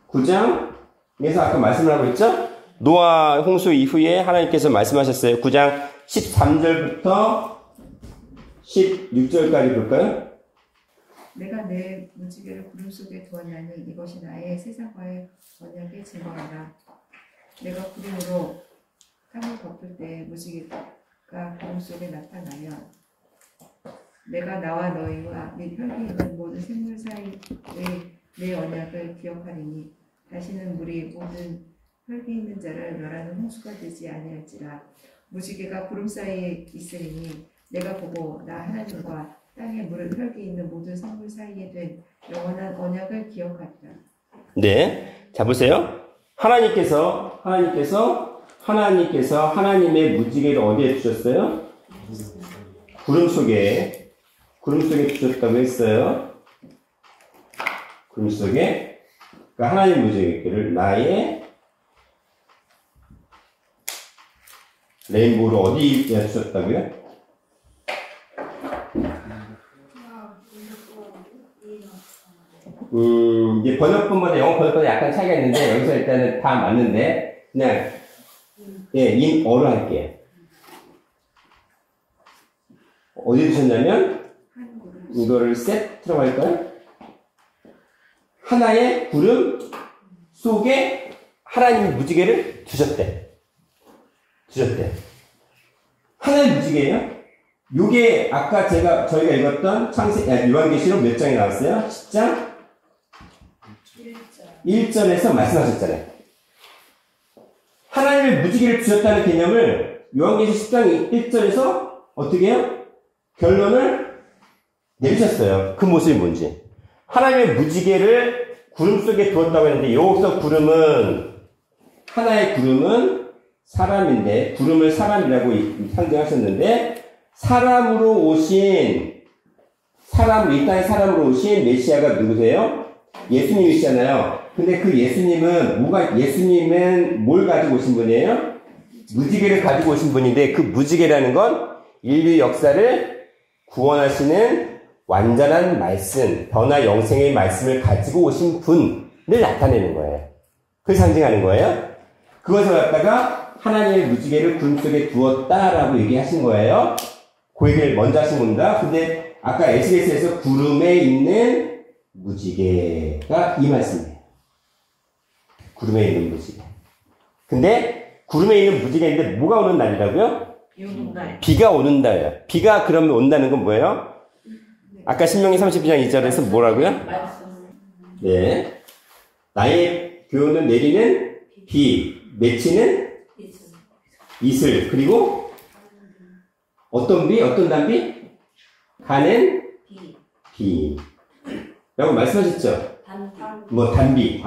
[SPEAKER 1] 9장에서 아까 말씀을 하고 있죠? 노아 홍수 이후에 하나님께서 말씀하셨어요. 9장 13절부터 16절까지 볼까요?
[SPEAKER 7] 내가 내 무지개를 구름 속에 두었나니 이것이 나의 세상과의 언약의 증거라. 내가 구름으로 땅을 덮을 때 무지개가 구름 속에 나타나면 내가 나와 너희와 및 혈기 있는 모든 생물 사이의 내 언약을 기억하리니 다시는 물이 모든 혈기 있는 자를 멸하는 홍수가 되지 아니할지라. 무지개가 구름 사이에 있으리니 내가 보고 나 하나님과 땅에 물을 혈기 있는 모든 생물 사이에 된 영원한 언약을 기억하리라.
[SPEAKER 1] 네, 자 보세요. 하나님께서 하나님의 무지개를 어디에 두셨어요? 구름 속에 두셨다고 했어요. 구름 속에 그러니까 하나님의 무지개가 있기를 나의 레인보우를 어디에 주셨다고요? 이제 번역본마다 영어 번역본에 약간 차이가 있는데 여기서 일단은 다 맞는데 그냥 in 어로 할게요. 어디 두셨냐면 이거를 세트라고 할까요? 하나의 구름 속에 하나님의 무지개를 두셨대. 하나의 무지개예요? 요게 아까 저희가 읽었던 요한계시록 몇 장에 나왔어요? 10장 1절에서 말씀하셨잖아요. 하나님의 무지개를 주셨다는 개념을 요한계시록 10장 1절에서 어떻게 해요? 결론을 내리셨어요. 그 모습이 뭔지. 하나님의 무지개를 구름 속에 두었다고 했는데 여기서 하나의 구름은 사람인데 구름을 사람이라고 상징하셨는데 이 땅의 사람으로 오신 메시아가 누구세요? 예수님이시잖아요. 근데 그 예수님은 뭘 가지고 오신 분이에요? 무지개를 가지고 오신 분인데 그 무지개라는 건 인류 역사를 구원하시는 완전한 말씀, 변화 영생의 말씀을 가지고 오신 분을 나타내는 거예요. 그걸 상징하는 거예요. 그것을 갖다가 하나님의 무지개를 구름 속에 두었다라고 얘기하신 거예요. 그 얘기를 먼저 하신 겁니다. 근데 아까 에스겔서에서 구름에 있는 무지개가 이 말씀이에요. 구름에 있는 무지개. 근데 구름에 있는 무지개인데 뭐가 오는 날이라고요? 비가 오는 날. 비가 그러면 온다는 건 뭐예요? 아까 신명기 32장 2절에서 뭐라고요? 네. 나의 교훈은 내리는 비, 맺히는 이슬, 그리고 어떤 비? 어떤 단비? 가는 비. 라고 말씀하셨죠? 단비.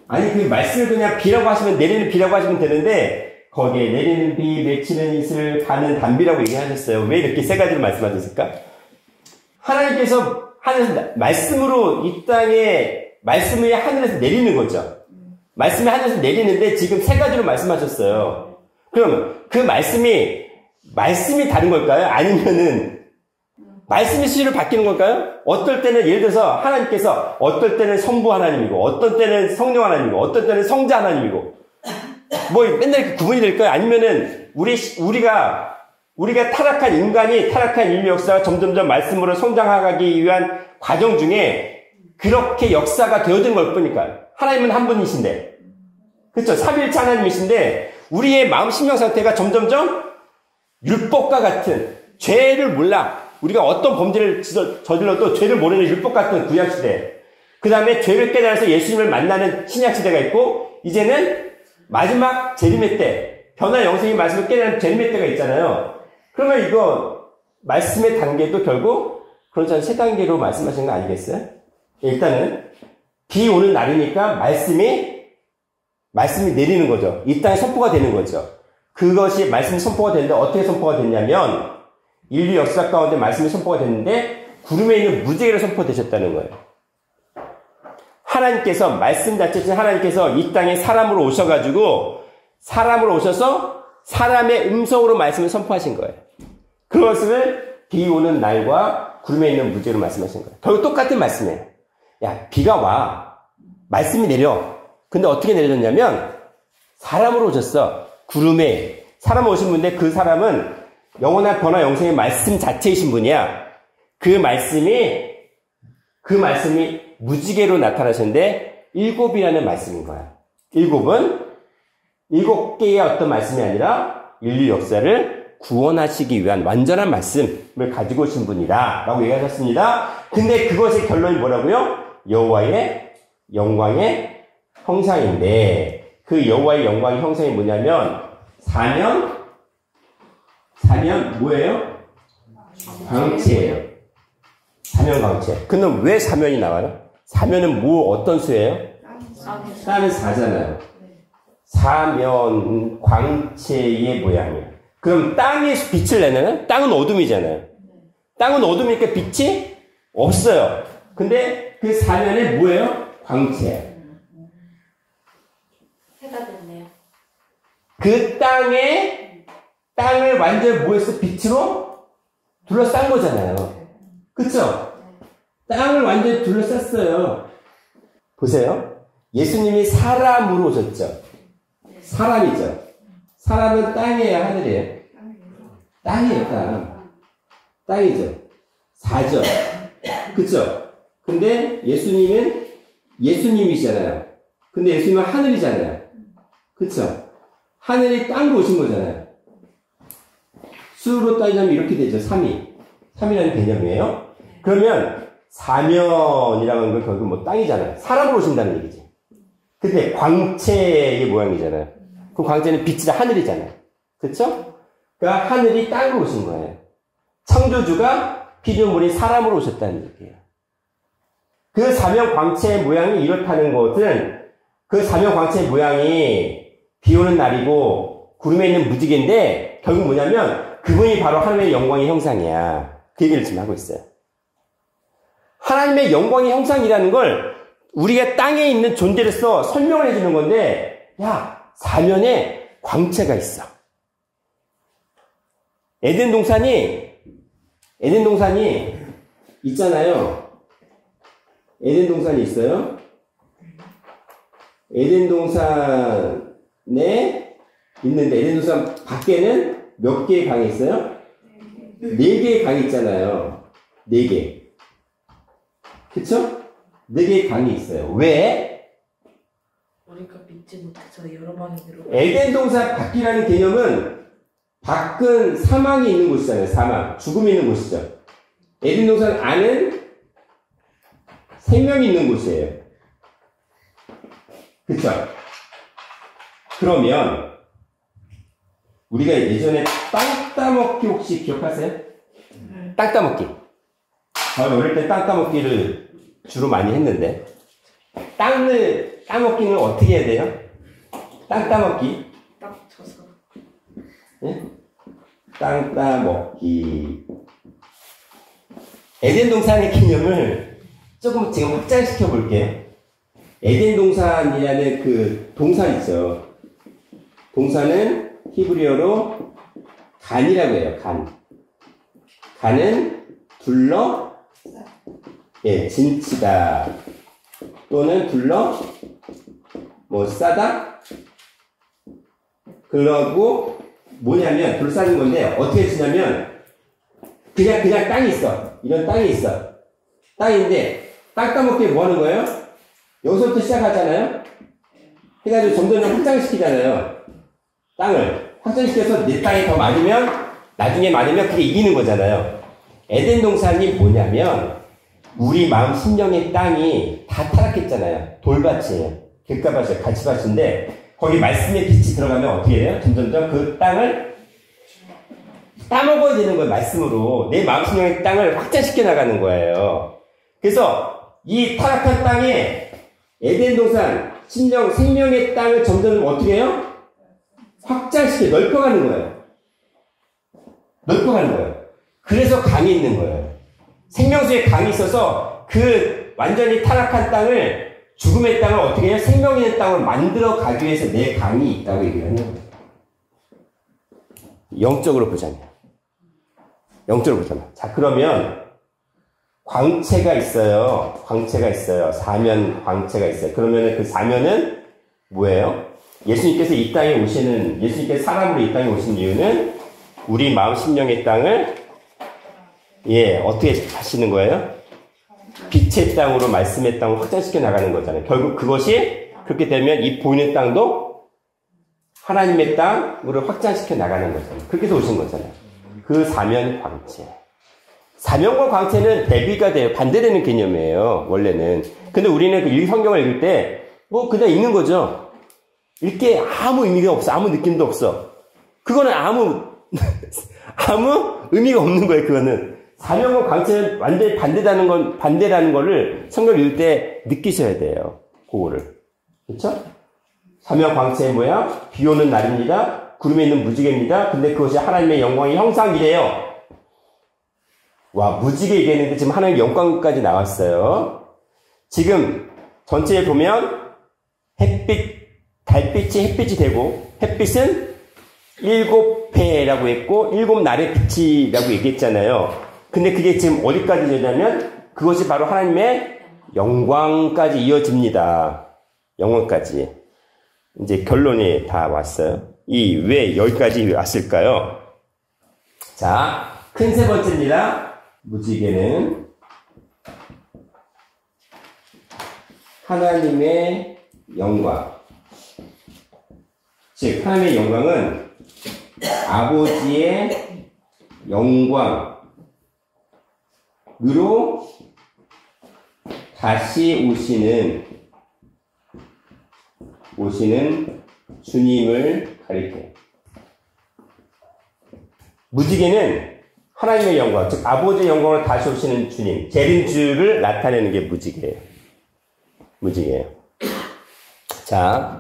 [SPEAKER 1] 아니, 그 말씀을 그냥 비라고 하시면, 내리는 비라고 하시면 되는데, 거기에 내리는 비, 맺히는 이슬, 가는 단비라고 얘기하셨어요. 왜 이렇게 세 가지를 말씀하셨을까? 하나님께서 하늘에서, 말씀으로 이 땅에, 말씀이 하늘에서 내리는 거죠. 말씀이 하늘에서 내리는데 지금 세 가지로 말씀하셨어요. 그럼 그 말씀이 다른 걸까요? 아니면은, 말씀이 수시로 바뀌는 걸까요? 어떨 때는 예를 들어서 하나님께서 어떨 때는 성부 하나님이고 어떤 때는 성령 하나님이고 어떤 때는 성자 하나님이고 뭐 맨날 이렇게 구분이 될까요? 아니면은 우리가 타락한 인간이 타락한 인류 역사가 점점점 말씀으로 성장하기 위한 과정 중에 그렇게 역사가 되어진 걸 뿐일까요? 하나님은 한 분이신데 그렇죠? 삼위일체 하나님이신데 우리의 마음 심령 상태가 점점점 율법과 같은 죄를 몰라 우리가 어떤 범죄를 저질러도 죄를 모르는 율법 같은 구약시대. 그 다음에 죄를 깨달아서 예수님을 만나는 신약시대가 있고, 이제는 마지막 재림의 때, 변화 영생의 말씀을 깨달는 재림의 때가 있잖아요. 그러면 이거, 말씀의 단계도 결국, 그렇지 않은 세 단계로 말씀하시는 거 아니겠어요? 일단은, 비 오는 날이니까 말씀이 내리는 거죠. 이 땅에 선포가 되는 거죠. 그것이 말씀이 선포가 되는데 어떻게 선포가 됐냐면, 인류 역사 가운데 말씀이 선포가 됐는데 구름에 있는 무지개로 선포되셨다는 거예요. 하나님께서 말씀 자체신 하나님께서 이 땅에 사람으로 오셔서 사람의 음성으로 말씀을 선포하신 거예요. 그것을 비 오는 날과 구름에 있는 무지개로 말씀하신 거예요. 결국 똑같은 말씀이에요. 야, 비가 와. 말씀이 내려. 근데 어떻게 내려졌냐면 사람으로 오셨어. 구름에 사람 오신 분인데 그 사람은 영원한 변화 영생의 말씀 자체이신 분이야. 그 말씀이 무지개로 나타나셨는데 7이라는 말씀인 거야. 7은 7개의 어떤 말씀이 아니라 인류 역사를 구원하시기 위한 완전한 말씀을 가지고 오신 분이다 라고 얘기하셨습니다. 근데 그것의 결론이 뭐라고요? 여호와의 영광의 형상인데 그 여호와의 영광의 형상이 뭐냐면 사면 뭐예요? 광채예요. 사면 광채. 근데 왜 사면이 나와요? 사면은 어떤 수예요? 땅은 사잖아요. 사면 광채의 모양이에요. 그럼 땅이 빛을 내나요? 땅은 어둠이잖아요. 땅은 어둠이니까 빛이 없어요. 근데 그 사면에 뭐예요? 광채.
[SPEAKER 3] 해가 됐네요.
[SPEAKER 1] 그 땅을 완전히 뭐했어? 빛으로 둘러싼 거잖아요. 그쵸? 땅을 완전히 둘러쌌어요. 보세요. 예수님이 사람으로 오셨죠. 사람이죠. 사람은 땅이에요, 하늘이에요? 땅이에요, 땅. 땅이죠. 사죠. 그쵸? 근데 예수님은 예수님이시잖아요. 근데 예수님은 하늘이잖아요. 그쵸? 하늘이 땅으로 오신 거잖아요. 수로 따지자면 이렇게 되죠. 3위. 3이라는 개념이에요. 그러면 사면이라는 건 결국 뭐 땅이잖아요. 사람으로 오신다는 얘기지. 근데 광채의 모양이잖아요. 그 광채는 빛이라 하늘이잖아요. 그쵸? 그러니까 하늘이 땅으로 오신 거예요. 창조주가 피조물이 사람으로 오셨다는 얘기예요. 그 사면 광채의 모양이 이렇다는 것은 그 사면 광채의 모양이 비 오는 날이고 구름에 있는 무지개인데 결국 뭐냐면 그분이 바로 하나님의 영광의 형상이야. 그 얘기를 지금 하고 있어요. 하나님의 영광의 형상이라는 걸 우리가 땅에 있는 존재로서 설명을 해주는 건데, 야, 사면에 광채가 있어. 에덴 동산이 있잖아요. 에덴 동산이 있어요. 에덴 동산에 있는데, 에덴 동산 밖에는 몇 개의 강이 있어요? 4개의 강이 있잖아요. 4개. 그쵸? 4개의 강이 있어요. 왜?
[SPEAKER 6] 우리가 믿지 못해서 여러 방에 들어.
[SPEAKER 1] 에덴 동산 밖이라는 개념은 밖은 사망이 있는 곳이잖아요. 사망. 죽음이 있는 곳이죠. 에덴 동산 안은 생명이 있는 곳이에요. 그쵸? 그러면 우리가 예전에 땅 따먹기 혹시 기억하세요? 땅 따먹기. 저희 어릴 때 땅 따먹기를 주로 많이 했는데, 땅을 따먹기는 어떻게 해야 돼요? 땅 따먹기.
[SPEAKER 6] 딱 쳐서.
[SPEAKER 1] 네? 땅 따먹기. 에덴 동산의 개념을 조금 지금 확장시켜 볼게요. 에덴 동산이라는 그 동산 있죠. 동산은 히브리어로 간이라고 해요. 간은 진치다. 또는 싸다? 그러고, 뭐냐면, 둘러싸는 건데, 어떻게 치냐면, 그냥 땅이 있어. 이런 땅이 있어. 땅인데, 땅 따먹기 뭐 하는 거예요? 여기서부터 시작하잖아요? 해가지고 점점 확장시키잖아요. 땅을. 확장시켜서 내 땅이 더 많으면, 나중에 많으면 그게 이기는 거잖아요. 에덴 동산이 뭐냐면, 우리 마음 심령의 땅이 다 타락했잖아요. 돌밭이에요. 객가밭이에요. 가치밭인데 거기 말씀의 빛이 들어가면 어떻게 해요? 점점점 그 땅을 따먹어야 되는 거예요. 말씀으로. 내 마음 심령의 땅을 확장시켜 나가는 거예요. 그래서 이 타락한 땅에 에덴 동산 심령 생명의 땅을 점점 어떻게 해요? 확장시켜 넓혀가는 거예요. 넓혀가는 거예요. 그래서 강이 있는 거예요. 생명수에 강이 있어서 그 완전히 타락한 땅을, 죽음의 땅을 어떻게 해요? 생명 있는 땅을 만들어 가기 위해서 내 강이 있다고 얘기를 하는 거예요. 영적으로 보자면. 자, 그러면 광채가 있어요. 사면 광채가 있어요. 그러면 그 사면은 뭐예요? 예수님께서 사람으로 이 땅에 오신 이유는 우리 마음 심령의 땅을 어떻게 하시는 거예요? 빛의 땅으로 말씀의 땅을 확장시켜 나가는 거잖아요. 결국 그것이 그렇게 되면 이 보이는 땅도 하나님의 땅으로 확장시켜 나가는 거잖아요. 그렇게 해서 오신 거잖아요. 그 사면 광채. 사면과 광채는 대비가 돼요. 반대되는 개념이에요. 원래는. 근데 우리는 그 성경을 읽을 때 그냥 읽는 거죠. 읽게 아무 의미가 없어. 아무 느낌도 없어. 그거는 아무 의미가 없는 거예요. 그거는. 사명과 광채는 완전히 반대라는 거를 성경을 읽을 때 느끼셔야 돼요. 그거를. 그쵸? 사명 광채의 모양, 비 오는 날입니다. 구름에 있는 무지개입니다. 근데 그것이 하나님의 영광의 형상이래요. 와, 무지개 얘기했는데 지금 하나님의 영광까지 나왔어요. 지금 전체에 보면 달빛이 되고, 햇빛은 7배라고 했고, 7날의 빛이라고 얘기했잖아요. 근데 그게 지금 어디까지 되냐면, 그것이 바로 하나님의 영광까지 이어집니다. 영광까지. 이제 결론이 다 왔어요. 왜 여기까지 왔을까요? 자, 큰 세 번째입니다. 무지개는 하나님의 영광. 즉, 하나님의 영광은 아버지의 영광으로 다시 오시는 주님을 가리켜요. 무지개는 하나님의 영광, 즉 아버지의 영광으로 다시 오시는 주님, 재림주를 나타내는 게 무지개예요. 자,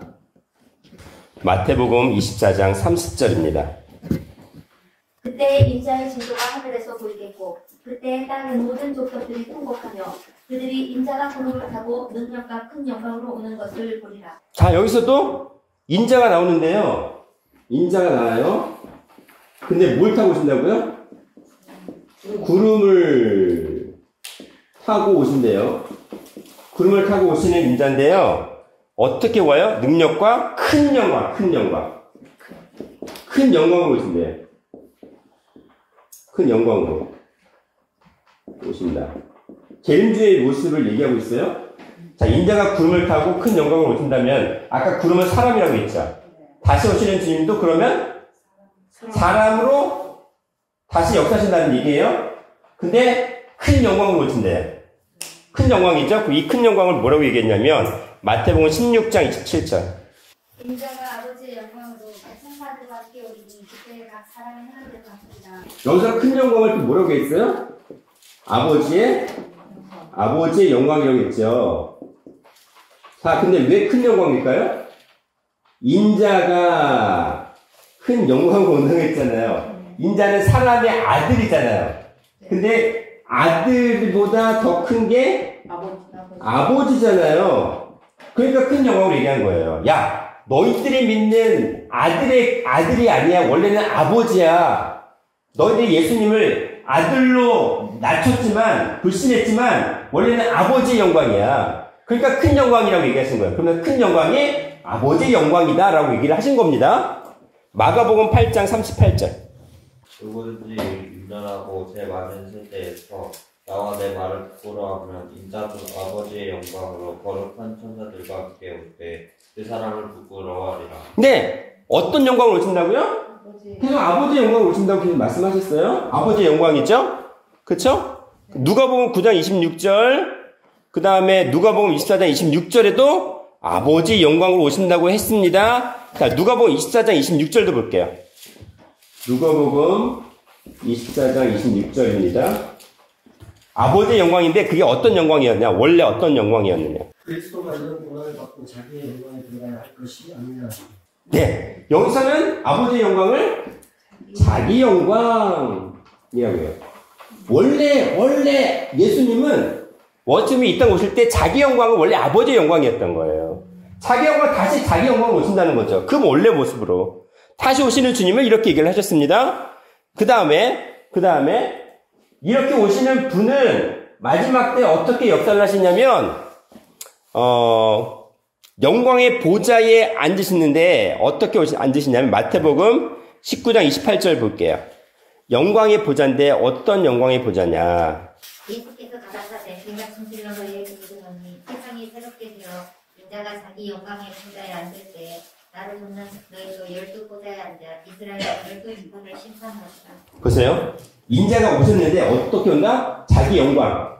[SPEAKER 1] 마태복음 24장 30절입니다.
[SPEAKER 3] 그때 인자의 징조가 하늘에서 보이겠고 그때 땅의 모든 족속들이 통곡하며 그들이 인자가 구름을 타고 능력과 큰 영광으로 오는 것을 보리라.
[SPEAKER 1] 자, 여기서도 인자가 나오는데요. 인자가 나와요. 근데 뭘 타고 오신다고요? 구름을 타고 오신대요. 구름을 타고 오시는 인자인데요. 어떻게 와요? 능력과 큰 영광. 큰 영광으로 오신대요. 큰 영광으로 오신다. 재림주의 모습을 얘기하고 있어요. 자, 인자가 구름을 타고 큰 영광으로 오신다면, 아까 구름은 사람이라고 했죠. 다시 오시는 주님도 그러면 사람으로 다시 역사하신다는 얘기예요. 근데 큰 영광으로 오신대요. 큰 영광이죠. 이 큰 영광을 뭐라고 얘기했냐면 마태복음 16장 27절.
[SPEAKER 4] 인자가 아버지의 영광으로 천사들과 함께 오리니 그때 각 사람의 하늘을 받으리라.
[SPEAKER 1] 여기서 큰 영광을 또 뭐라고 했어요? 아버지의 영광이라고 했죠. 자, 근데 왜 큰 영광일까요? 인자가 큰 영광을 온다고 했잖아요. 인자는 사람의 아들이잖아요. 근데 아들보다 더 큰 게 아버지잖아요. 그러니까 큰 영광으로 얘기한 거예요. 야, 너희들이 믿는 아들이 아니야. 원래는 아버지야. 너희들이 예수님을 아들로 낮췄지만, 불신했지만, 원래는 아버지의 영광이야. 그러니까 큰 영광이라고 얘기하신 거예요. 그러면 큰 영광이 아버지의 영광이다라고 얘기를 하신 겁니다. 마가복음 8장 38절.
[SPEAKER 5] 누구든지 유전하고 제 많은 세대에서 나와 내 말을 듣고라 하면 인자도 아버지의 영광으로 거룩한 천사들과 함께 올 때 그 사람을 부끄러워하리라.
[SPEAKER 1] 네, 어떤 영광을 오신다고요? 계속 아버지의 영광을 오신다고 계속 말씀하셨어요. 아버지의 영광이죠? 그쵸? 누가복음 9장 26절, 그 다음에 누가복음 24장 26절에도 아버지의 영광으로 오신다고 했습니다. 자, 누가복음 24장 26절도 볼게요. 누가복음 24장 26절입니다. 아버지의 영광인데 그게 어떤 영광이었냐? 원래 어떤 영광이었느냐?
[SPEAKER 2] 그리스도가 이런 고난을 받고 자기의 영광에 들어가야 할 것이 아니냐.
[SPEAKER 1] 네, 여기서는 아버지의 영광을 자기 영광이라고 해요. 원래 예수님은 원쯤에 이 땅 오실 때 자기 영광은 원래 아버지의 영광이었던 거예요. 자기 영광 다시 자기 영광으로 오신다는 거죠. 그 원래 모습으로. 다시 오시는 주님은 이렇게 얘기를 하셨습니다. 그 다음에 이렇게 오시는 분은 마지막 때 어떻게 역사를 하시냐면 영광의 보좌에 앉으시는데 어떻게 앉으시냐면 마태복음 19장 28절 볼게요. 영광의 보좌인데 어떤 영광의 보좌냐?
[SPEAKER 3] 예수께서 가라사대 내가 진실로 너희에게 이르노니 세상이 새롭게 되어 인자가 자기 영광의 보좌에 앉을 때 나를 돕는 너희도 12보좌에 앉아 이스라엘 12지파를 심판하리라.
[SPEAKER 1] 보세요. 인자가 오셨는데 어떻게 온다? 자기 영광.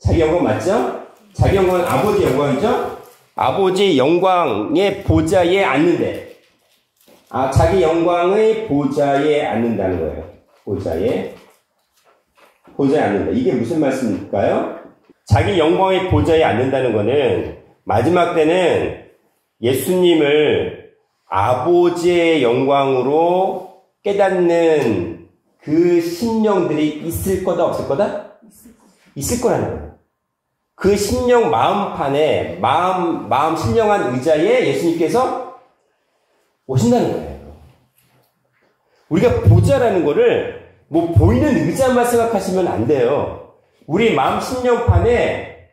[SPEAKER 1] 자기 영광 맞죠? 자기 영광은 아버지의 영광이죠? 아버지의 영광의 보좌에 앉는데 자기 영광의 보좌에 앉는다는 거예요. 보좌에 앉는다. 이게 무슨 말씀일까요? 자기 영광의 보좌에 앉는다는 거는 마지막 때는 예수님을 아버지의 영광으로 깨닫는 그 심령들이 있을 거다, 없을 거다? 있을 거라는 거예요. 그 심령 마음판에, 마음 신령한 의자에 예수님께서 오신다는 거예요. 우리가 보좌라는 거를 뭐 보이는 의자만 생각하시면 안 돼요. 우리 마음 신령판에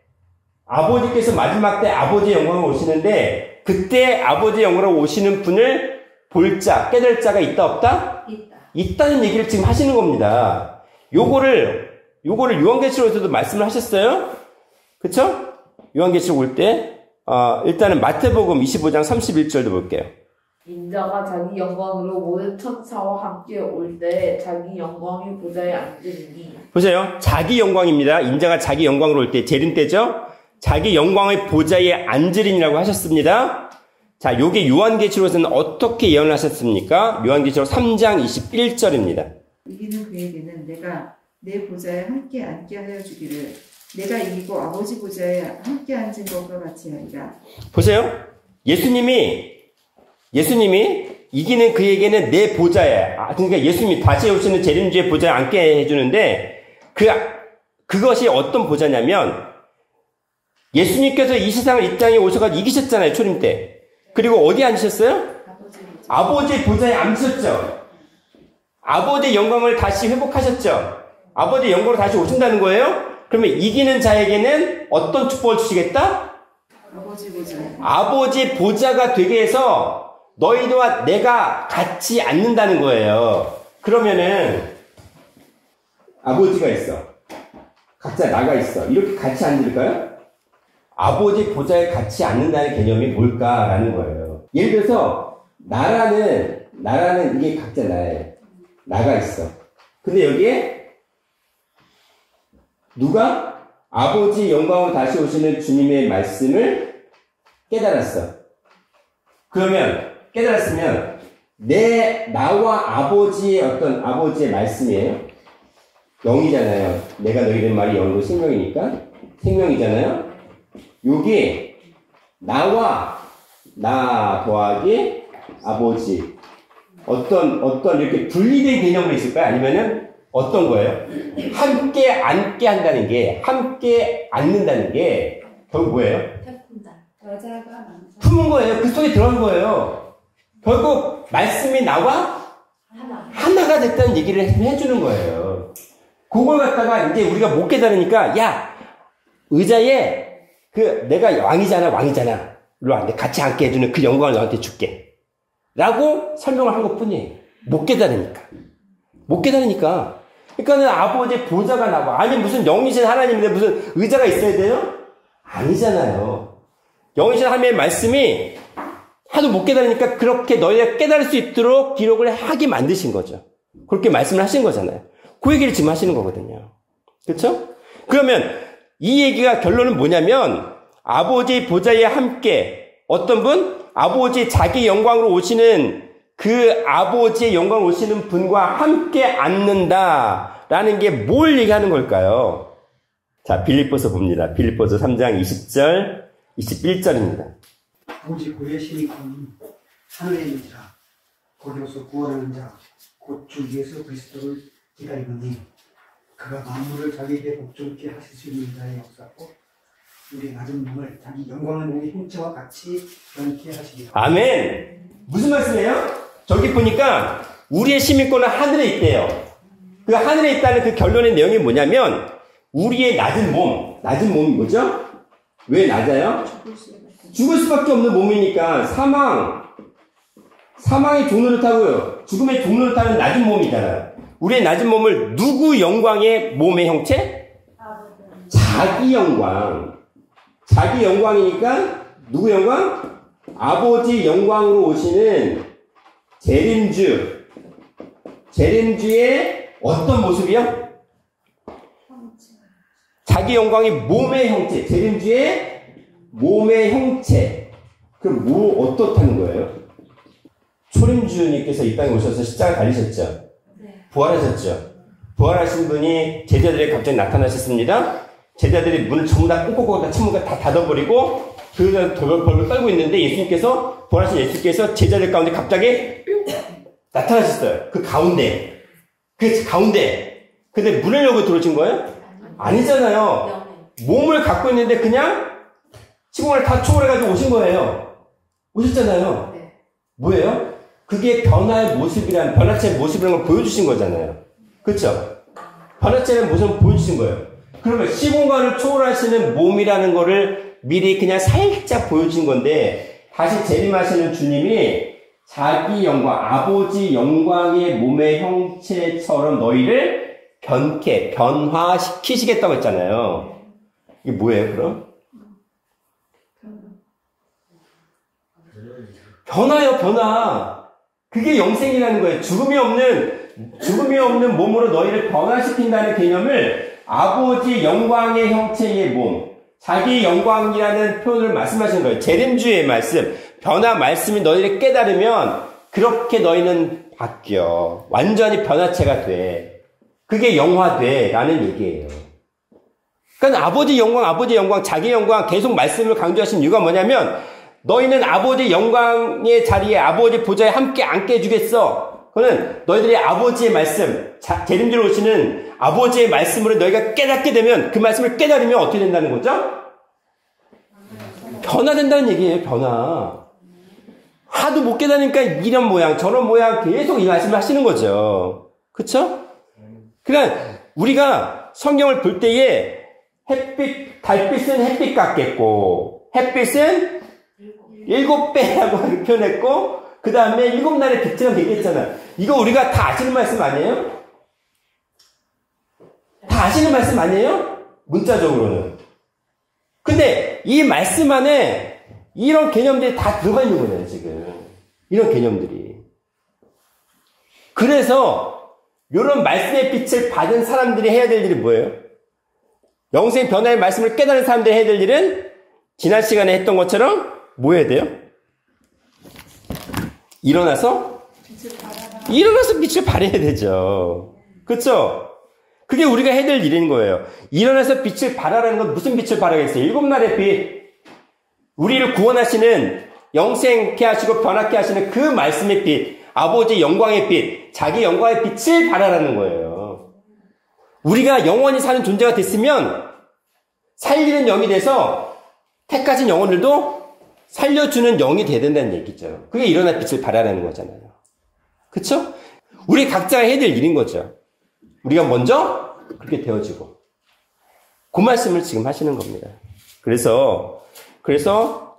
[SPEAKER 1] 아버지께서 마지막 때 아버지의 영광을 오시는데 그때 아버지의 영광을 오시는 분을 볼 자, 깨달을 자가 있다, 없다? 있다는 얘기를 지금 하시는 겁니다. 요거를 요한계시록에서도 말씀을 하셨어요. 그쵸? 요한계시록 올 때, 일단은 마태복음 25장 31절도 볼게요.
[SPEAKER 6] 인자가 자기 영광으로 모든 천사와 함께 올 때 자기 영광이 보좌에 앉으리니.
[SPEAKER 1] 보세요. 자기 영광입니다. 인자가 자기 영광으로 올 때, 재림 때죠? 자기 영광의 보좌에 앉으리니라고 하셨습니다. 자, 요게 요한계시록에서는 어떻게 예언을 하셨습니까? 요한계시록 3장 21절입니다.
[SPEAKER 7] 이기는 그에게는 내가 내 보좌에 함께 앉게 하여 주기를 내가 이기고 아버지 보좌에 함께 앉은 것과 같이 하리라. 보세요.
[SPEAKER 1] 예수님이 이기는 그에게는 내 보좌에, 그러니까 예수님이 다시 오시는 재림주의 보좌에 앉게 해주는데 그것이 어떤 보좌냐면 예수님께서 이 세상을 이 땅에 오셔가지고 이기셨잖아요. 초림 때. 그리고 어디에 앉으셨어요? 아버지의 보좌에 앉으셨죠. 아버지의 영광을 다시 회복하셨죠. 아버지의 영광으로 다시 오신다는 거예요. 그러면 이기는 자에게는 어떤 축복을 주시겠다?
[SPEAKER 7] 아버지 보좌.
[SPEAKER 1] 아버지 보좌가 되게 해서 너희와 내가 같이 앉는다는 거예요. 그러면은 아버지가 있어. 각자 나가 있어. 이렇게 같이 앉을까요? 아버지 보좌에 같이 앉는다는 개념이 뭘까라는 거예요. 예를 들어서 나라는 이게 각자 나가 있어. 근데 여기에 누가 아버지 영광으로 다시 오시는 주님의 말씀을 깨달았어. 그러면 깨달았으면 나와 아버지의 어떤 아버지의 말씀이에요. 영이잖아요. 내가 너희들 말이 영이고 생명이잖아요. 여기 나와 나 더하기 아버지 어떤 이렇게 분리된 개념으로 있을까요? 아니면은 어떤 거예요? 함께 앉게 한다는 게, 함께 앉는다는 게 결국 뭐예요? 품은 거예요. 그 속에 들어간 거예요. 결국 말씀이 나와 하나가 됐다는 얘기를 해주는 거예요. 그걸 갖다가 이제 우리가 못 깨달으니까 야 의자에 내가 왕이잖아. 일로 와. 같이 앉게 해주는 그 영광을 너한테 줄게. 라고 설명을 한 것 뿐이에요. 못 깨달으니까. 그러니까는 아버지의 보좌가 나와. 아니, 무슨 영이신 하나님인데 무슨 의자가 있어야 돼요? 아니잖아요. 영이신 하나님의 말씀이 하도 못 깨달으니까 그렇게 너희가 깨달을 수 있도록 기록을 하게 만드신 거죠. 그렇게 말씀을 하신 거잖아요. 그 얘기를 지금 하시는 거거든요. 그렇죠? 그러면 이 얘기가 결론은 뭐냐면 아버지의 보좌에 함께 어떤 분? 아버지 자기 영광으로 오시는 그 아버지의 영광으로 오시는 분과 함께 앉는다라는 게 뭘 얘기하는 걸까요? 자, 빌립보서 봅니다. 빌립보서 3장 20절, 21절입니다.
[SPEAKER 2] 오직 우리의 신이군 하늘에 있는지라 거기로서 구원하는 자 곧 주 예수 그리스도를 기다리거니 그가 만물을 자기에게 복종케 하실 수 있는 자의 역사고 우리 낮은 몸을 자기 영광을 몸의 형체와 같이 변케 하시리라.
[SPEAKER 1] 아멘. 무슨 말씀이에요? 저기 보니까 우리의 시민권은 하늘에 있대요. 그 하늘에 있다는 그 결론의 내용이 뭐냐면 우리의 낮은 몸이 뭐죠? 왜 낮아요? 죽을 수밖에 없는 몸이니까 사망의 종로를 타고요. 죽음의 종로를 타는 낮은 몸이잖아요. 우리의 낮은 몸을 누구 영광의 몸의 형체? 자기 영광. 자기 영광이니까 누구 영광? 아버지 영광으로 오시는 재림주의 어떤 모습이요? 자기 영광이 몸의 형체. 재림주의 몸의 형체. 그럼 어떻다는 거예요? 초림주님께서 이 땅에 오셔서 십자가 달리셨죠? 부활하셨죠? 부활하신 분이 제자들에게 갑자기 나타나셨습니다. 제자들이 문을 전부 다 꽁꽁꽁 다 창문을 다 닫아버리고 그들은 벌벌 떨고 있는데 부활하신 예수께서 제자들 가운데 갑자기 나타나셨어요. 그 가운데. 그 가운데. 근데 문을 열고 들어오신 거예요? 아니잖아요. 몸을 갖고 있는데 그냥 시공을 다 초월해가지고 오신 거예요. 오셨잖아요. 뭐예요? 그게 변화의 모습이란, 변화체의 모습이라는 걸 보여주신 거잖아요. 그렇죠? 변화체의 모습을 보여주신 거예요. 그러면 시공간을 초월하시는 몸이라는 거를 미리 그냥 살짝 보여주신 건데, 다시 재림하시는 주님이 자기 영광, 아버지 영광의 몸의 형체처럼 너희를 변화시키시겠다고 했잖아요. 이게 뭐예요, 그럼? 변화요, 변화. 그게 영생이라는 거예요. 죽음이 없는 몸으로 너희를 변화시킨다는 개념을 아버지 영광의 형체의 몸, 자기 영광이라는 표현을 말씀하시는 거예요. 재림주의 말씀, 변화 말씀이 너희를 깨달으면 그렇게 너희는 바뀌어. 완전히 변화체가 돼. 그게 영화돼. 라는 얘기예요. 그러니까 아버지 영광, 자기 영광 계속 말씀을 강조하신 이유가 뭐냐면 너희는 아버지 영광의 자리에 아버지 보좌에 함께 앉게 해주겠어. 그거는 너희들이 아버지의 말씀, 재림주로 오시는 아버지의 말씀으로 너희가 깨닫게 되면 그 말씀을 깨달으면 어떻게 된다는 거죠? 변화된다는 얘기예요. 변화. 하도 못 깨달으니까 이런 모양 저런 모양 계속 이 말씀을 하시는 거죠. 그쵸? 그러니까 우리가 성경을 볼 때에 달빛은 햇빛 같겠고 햇빛은 7배라고 표현했고 그 다음에 7날의 빛처럼 되겠잖아. 이거 우리가 다 아시는 말씀 아니에요? 다 아시는 말씀 아니에요? 문자적으로는. 근데 이 말씀 안에 이런 개념들이 다 들어가 있는 거예요, 지금. 이런 개념들이. 그래서 이런 말씀의 빛을 받은 사람들이 해야 될 일이 뭐예요? 영생 변화의 말씀을 깨달은 사람들이 해야 될 일은 지난 시간에 했던 것처럼 뭐 해야 돼요? 일어나서 빛을 발해야 되죠. 그렇죠? 그게 우리가 해야 될 일인 거예요. 일어나서 빛을 발하라는 건 무슨 빛을 발하겠어요? 7날의 빛. 우리를 구원하시는, 영생케 하시고 변화케 하시는 그 말씀의 빛, 아버지 영광의 빛, 자기 영광의 빛을 발하라는 거예요. 우리가 영원히 사는 존재가 됐으면 살리는 영이 돼서 택하신 영혼들도 살려주는 영이 돼야 된다는 얘기죠. 그게 일어나 빛을 발하라는 거잖아요. 그쵸? 우리 각자가 해야 될 일인 거죠. 우리가 먼저 그렇게 되어지고. 그 말씀을 지금 하시는 겁니다. 그래서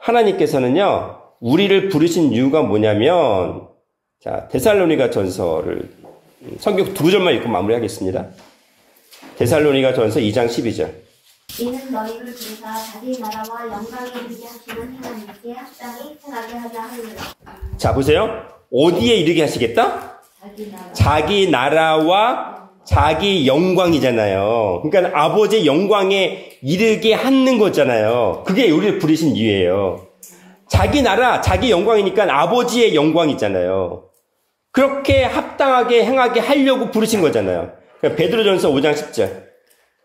[SPEAKER 1] 하나님께서는요, 우리를 부르신 이유가 뭐냐면, 자, 데살로니가 전서를, 성경 2구절만 읽고 마무리하겠습니다. 데살로니가 전서 2장 12절.
[SPEAKER 3] 이는 너희를 부르사 자기 나라와 영광에 이르게 하시는 하나님께 합당히 행하게 하자 하느니라.
[SPEAKER 1] 자, 보세요. 어디에 이르게 하시겠다? 자기 나라와 자기 영광이잖아요. 그러니까 아버지의 영광에 이르게 하는 거잖아요. 그게 우리를 부르신 이유예요. 자기 나라, 자기 영광이니까 아버지의 영광이잖아요. 그렇게 합당하게 행하게 하려고 부르신 거잖아요. 그러니까 베드로전서 5장 10절.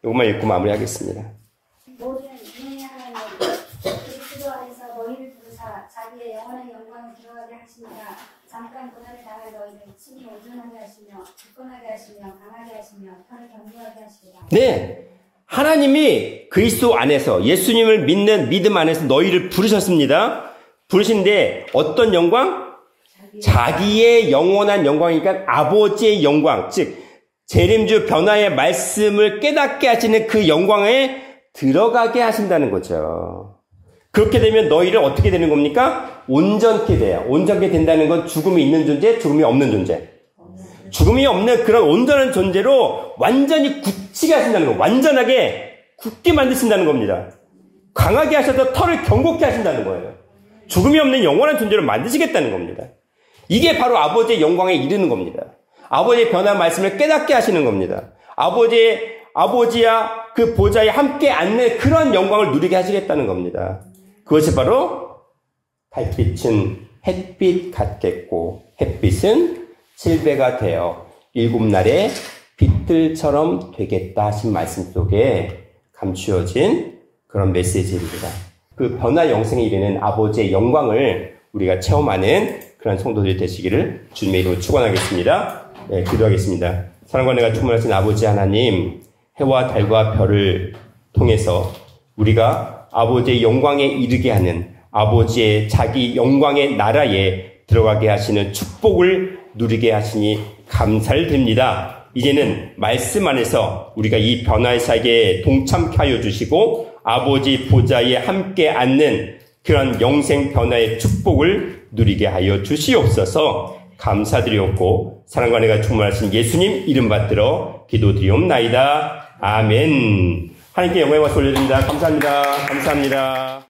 [SPEAKER 1] 이것만 읽고 마무리하겠습니다.
[SPEAKER 4] 모든 은혜의 하나님 그리스도 안에서 너희를 부르사 자기의 영원한 영광을 들어가게 하시니라. 잠깐 고난을 당할 너희를 친히 온전하게 하시며 굳건하게 하시며 강하게 하시며 편을 견고하게 하시리라. 네,
[SPEAKER 1] 하나님이 그리스도 안에서 예수님을 믿는 믿음 안에서 너희를 부르셨습니다. 부르신데 어떤 영광? 자기의 영원한 영광이니까 아버지의 영광, 즉 재림주 변화의 말씀을 깨닫게 하시는 그 영광에 들어가게 하신다는 거죠. 그렇게 되면 너희를 어떻게 되는 겁니까? 온전케 돼요. 온전케 된다는 건 죽음이 있는 존재, 죽음이 없는 존재. 죽음이 없는 그런 온전한 존재로 완전히 굳히게 하신다는 거. 완전하게 굳게 만드신다는 겁니다. 강하게 하셔서 털을 견고케 하신다는 거예요. 죽음이 없는 영원한 존재로 만드시겠다는 겁니다. 이게 바로 아버지의 영광에 이르는 겁니다. 아버지의 변화 말씀을 깨닫게 하시는 겁니다. 아버지와 그 보좌에 함께 앉는 그런 영광을 누리게 하시겠다는 겁니다. 그것이 바로 달빛은 햇빛 같겠고 햇빛은 7배가 되어 7날의 빛들처럼 되겠다 하신 말씀 속에 감추어진 그런 메시지입니다. 그 변화 영생에 이르는 아버지의 영광을 우리가 체험하는 그런 성도들이 되시기를 주님의 이름으로 축원하겠습니다. 네, 기도하겠습니다. 사랑과 은혜가 충만하신 아버지 하나님, 해와 달과 별을 통해서 우리가 아버지의 영광에 이르게 하는 아버지의 자기 영광의 나라에 들어가게 하시는 축복을 누리게 하시니 감사를 드립니다. 이제는 말씀 안에서 우리가 이 변화의 사역에 동참케 하여 주시고 아버지 보좌에 함께 앉는 그런 영생 변화의 축복을 누리게 하여 주시옵소서. 감사드리옵고 사랑과 은혜가 충만하신 예수님 이름 받들어 기도드리옵나이다. 아멘. 하나님께 영광과 올려드립니다. 감사합니다. 감사합니다.